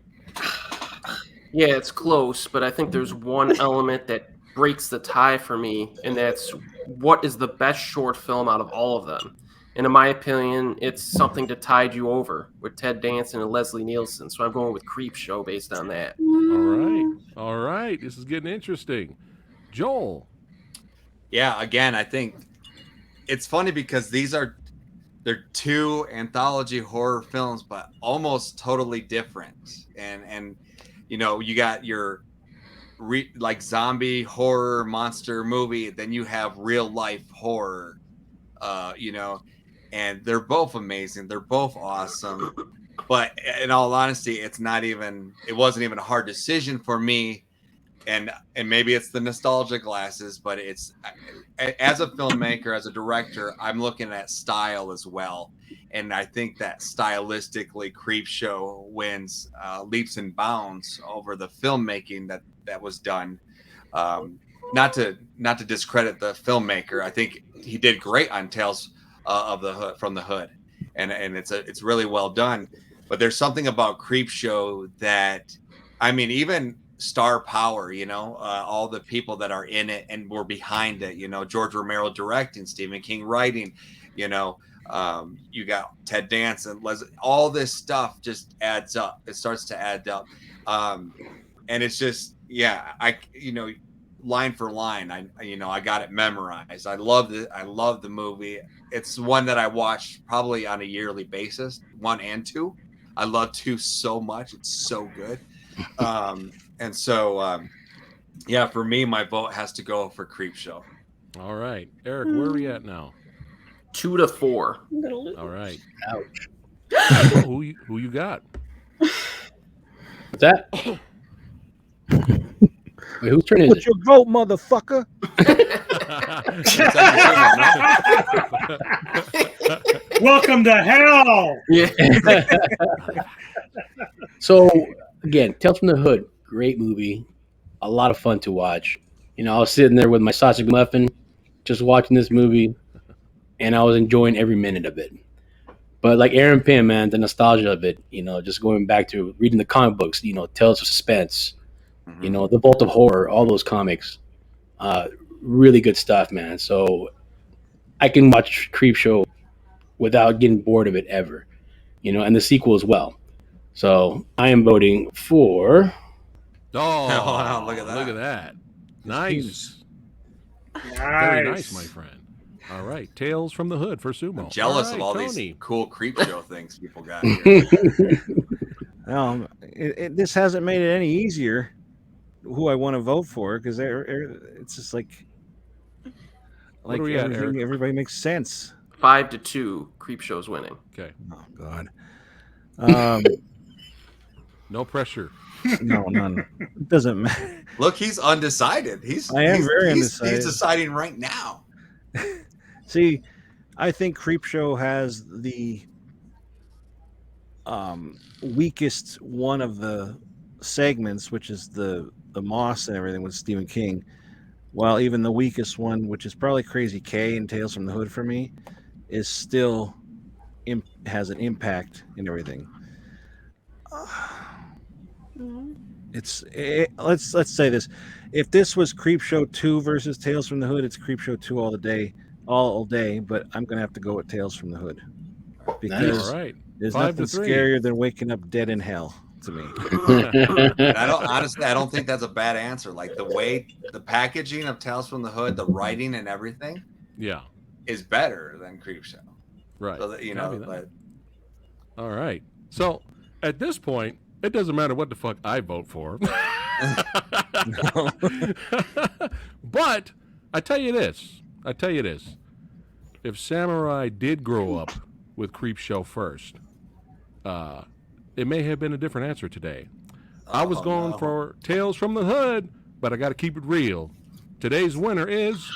Yeah, it's close, but I think there's one element that breaks the tie for me, and that's what is the best short film out of all of them. And in my opinion, it's Something to Tide You Over with Ted Danson and Leslie Nielsen. So I'm going with Creepshow based on that. All right. This is getting interesting. Joel. Yeah, again, I think it's funny because they're two anthology horror films, but almost totally different. And you know, you got your like zombie horror monster movie, then you have real life horror, you know, and they're both amazing. They're both awesome. But in all honesty, it wasn't even a hard decision for me. And maybe it's the nostalgia glasses, but it's as a filmmaker, as a director, I'm looking at style as well. And I think that stylistically Creepshow wins leaps and bounds over the filmmaking that was done. Not to discredit the filmmaker. I think he did great on Tales from the Hood. And it's really well done. But there's something about Creepshow that, I mean, even star power, you know, all the people that are in it and were behind it, you know, George Romero directing, Stephen King writing, you know, you got Ted Danson, all this stuff just adds up. It starts to add up. And it's just, yeah, line for line, I got it memorized. I love the movie. It's one that I watch probably on a yearly basis, 1 and 2. I love 2 so much. It's so good. And so, yeah, for me, my vote has to go for Creepshow. All right. Eric, where are we at now? 2-4. All right. Ouch. Who you got? What's that? Wait, whose turn is Put it? your vote, motherfucker. Welcome to hell. Yeah. So again, Tales from the Hood, great movie, a lot of fun to watch. You know, I was sitting there with my sausage muffin, just watching this movie, and I was enjoying every minute of it. But like Aaron Pym, man, the nostalgia of it, you know, just going back to reading the comic books, you know, Tales of Suspense, you know, The Vault of Horror, all those comics, really good stuff, man. So I can watch Creepshow without getting bored of it ever, you know, and the sequel as well. So I am voting for. Oh, look at that. Look at that. Nice. Very nice, my friend. All right. Tales from the Hood for Sumo. I'm jealous right, of all Tony. these cool Creepshow things people got here. This hasn't made it any easier who I want to vote for because it's just like What are we at, everything, Eric? everybody makes sense. 5-2. Creepshow's winning. Okay. Oh God. No pressure. No, none. It doesn't matter. Look, he's undecided. I am very undecided. He's deciding right now. See, I think Creepshow has the weakest one of the segments, which is the Moss and everything with Stephen King. While even the weakest one, which is probably Crazy K and Tales from the Hood for me, is still has an impact in everything. Let's say this: if this was Creepshow 2 versus Tales from the Hood, it's Creepshow 2 all day. But I'm gonna have to go with Tales from the Hood because All right. there's 5 nothing to 3. scarier than waking up dead in hell to me. I don't think that's a bad answer. Like the packaging of Tales from the Hood, the writing and everything, Yeah. is better than Creepshow. Right. So that, Copy that. but All right. So at this point, it doesn't matter what the fuck I vote for. But I tell you this. If Samurai did grow up with Creepshow first, it may have been a different answer today. I was going for Tales from the Hood, but I got to keep it real. Today's winner is...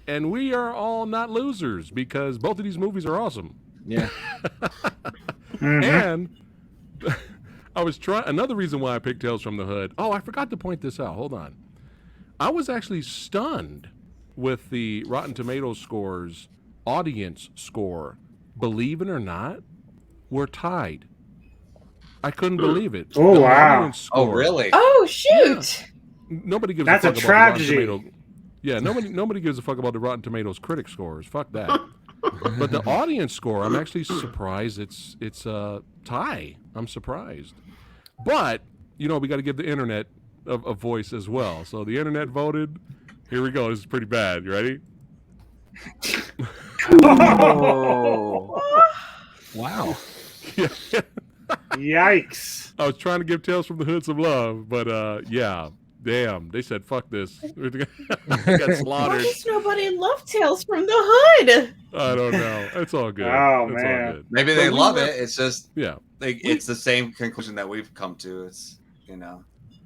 And we are all not losers because both of these movies are awesome. Yeah. And I was trying. Another reason why I picked Tales from the Hood. Oh, I forgot to point this out. Hold on. I was actually stunned with the Rotten Tomatoes scores audience score believe it or not, were tied. I couldn't believe it. Oh, The wow. audience Oh, score- really? Oh shoot! Nobody gives That's a a fuck about the Rotten tragedy. Tomato. Yeah, nobody gives a fuck about the Rotten Tomatoes critic scores. Fuck that. But the audience score, I'm actually surprised it's a tie. I'm surprised. But we got to give the internet a voice as well. So the internet voted. Here we go. This is pretty bad. You ready? Oh. Wow. Yeah. Yikes! I was trying to give Tales from the Hood some love, but yeah, damn, they said fuck this. Got Why slaughtered. does nobody love Tales from the Hood? I don't know. It's all good. Oh, It's man. all good. Maybe But they we love were- it. It's just Yeah. it's the same conclusion that we've come to. It's Yeah.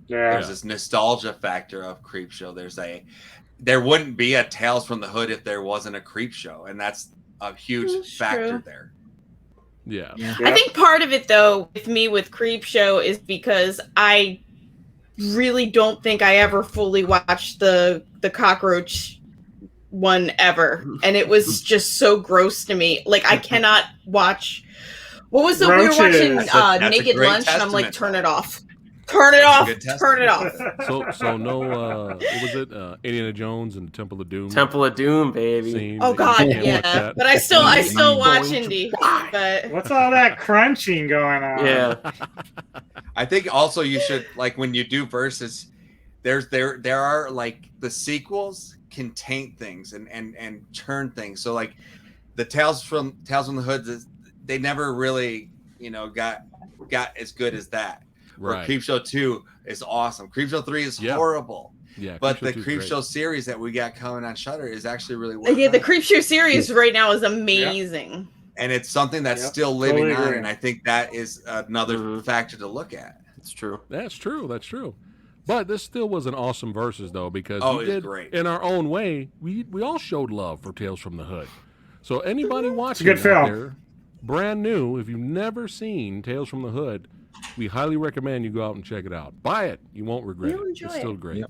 there's this nostalgia factor of Creepshow. There wouldn't be a Tales from the Hood if there wasn't a Creepshow, and that's a huge That's factor true. there. Yeah. I think part of it, though, with me with Creepshow is because I really don't think I ever fully watched the cockroach one ever, and it was just so gross to me. Like I cannot watch. What was it? We were Roaches. watching That's a Naked great Lunch, and I'm like, testament, turn though. it off. Turn it That's a off. good Turn it testament. off. So no, what was it? Indiana Jones and the Temple of Doom. Temple of Doom, baby. Scene Oh that you God, can't watch yeah. that. But I still watch Going to indie. die. But What's all that crunching going on? Yeah. I think also you should, like, when you do verses, there are like the sequels can taint things and turn things. So like the Tales from the Hood, they never really got as good as that. Right. Or Creepshow 2 is awesome. Creepshow 3 is Yeah. horrible. Yeah. But the 2 is Creepshow great. series that we got coming on Shudder is actually really well yeah, the done. Creepshow series right now is amazing. And it's something that's Yep, still living totally on, agree. and I think that is another factor to look at. It's true. That's true. That's true. But this still was an awesome versus though, because Oh, we it was did great. in our own way. We all showed love for Tales from the Hood. So anybody watching good out film. there, brand new, if you've never seen Tales from the Hood, we highly recommend you go out and check it out. Buy it. You won't regret You'll it. enjoy It's still it. great.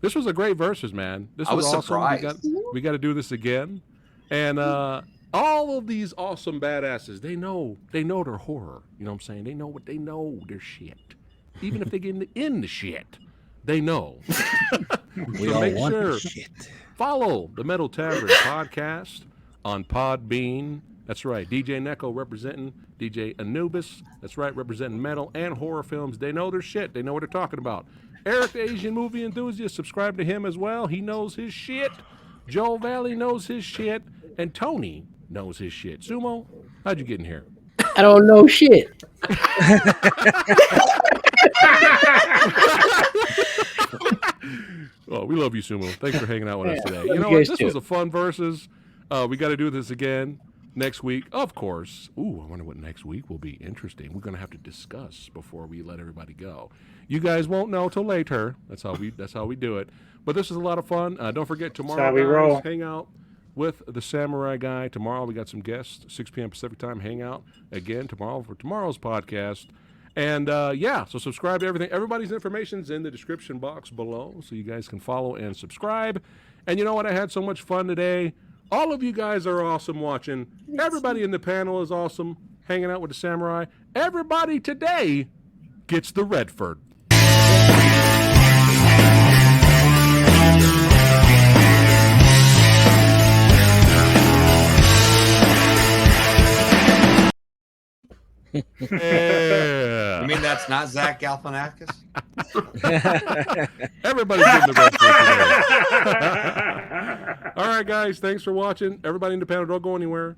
This was a great versus, man. This I was awesome. surprised. We got to do this again. And all of these awesome badasses, they know their horror. You know what I'm saying? They know their shit. Even if they get in the shit, they know. We So all make want sure shit. follow the Metal Tavern podcast on Podbean. That's right. DJ Neko representing DJ Anubis. That's right, representing metal and horror films. They know their shit. They know what they're talking about. Eric, the Asian movie enthusiast, subscribe to him as well. He knows his shit. Joe Valley knows his shit. And Tony knows his shit. Sumo, how'd you get in here? I don't know shit. Oh, we love you, Sumo. Thanks for hanging out with us today. love You know you what? guys This too. was a fun versus. We got to do this again next week, of course. Ooh, I wonder what next week will be interesting. We're going to have to discuss before we let everybody go. You guys won't know till later. That's how we do it. But this is a lot of fun. Don't forget tomorrow, how we guys, roll. hang out with the Samurai Guy. Tomorrow we got some guests, 6 p.m. Pacific time. Hang out again tomorrow for tomorrow's podcast. And so subscribe to everything. Everybody's information's in the description box below, so you guys can follow and subscribe. And you know what? I had so much fun today. All of you guys are awesome watching. Everybody in the panel is awesome, hanging out with the Samurai. Everybody today gets the Redford. Yeah. You mean that's not Zach Galifianakis? Everybody's getting the Redford today. All right, guys. Thanks for watching. Everybody in the panel, don't go anywhere.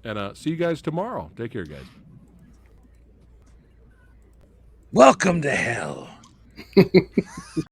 And see you guys tomorrow. Take care, guys. Welcome to hell.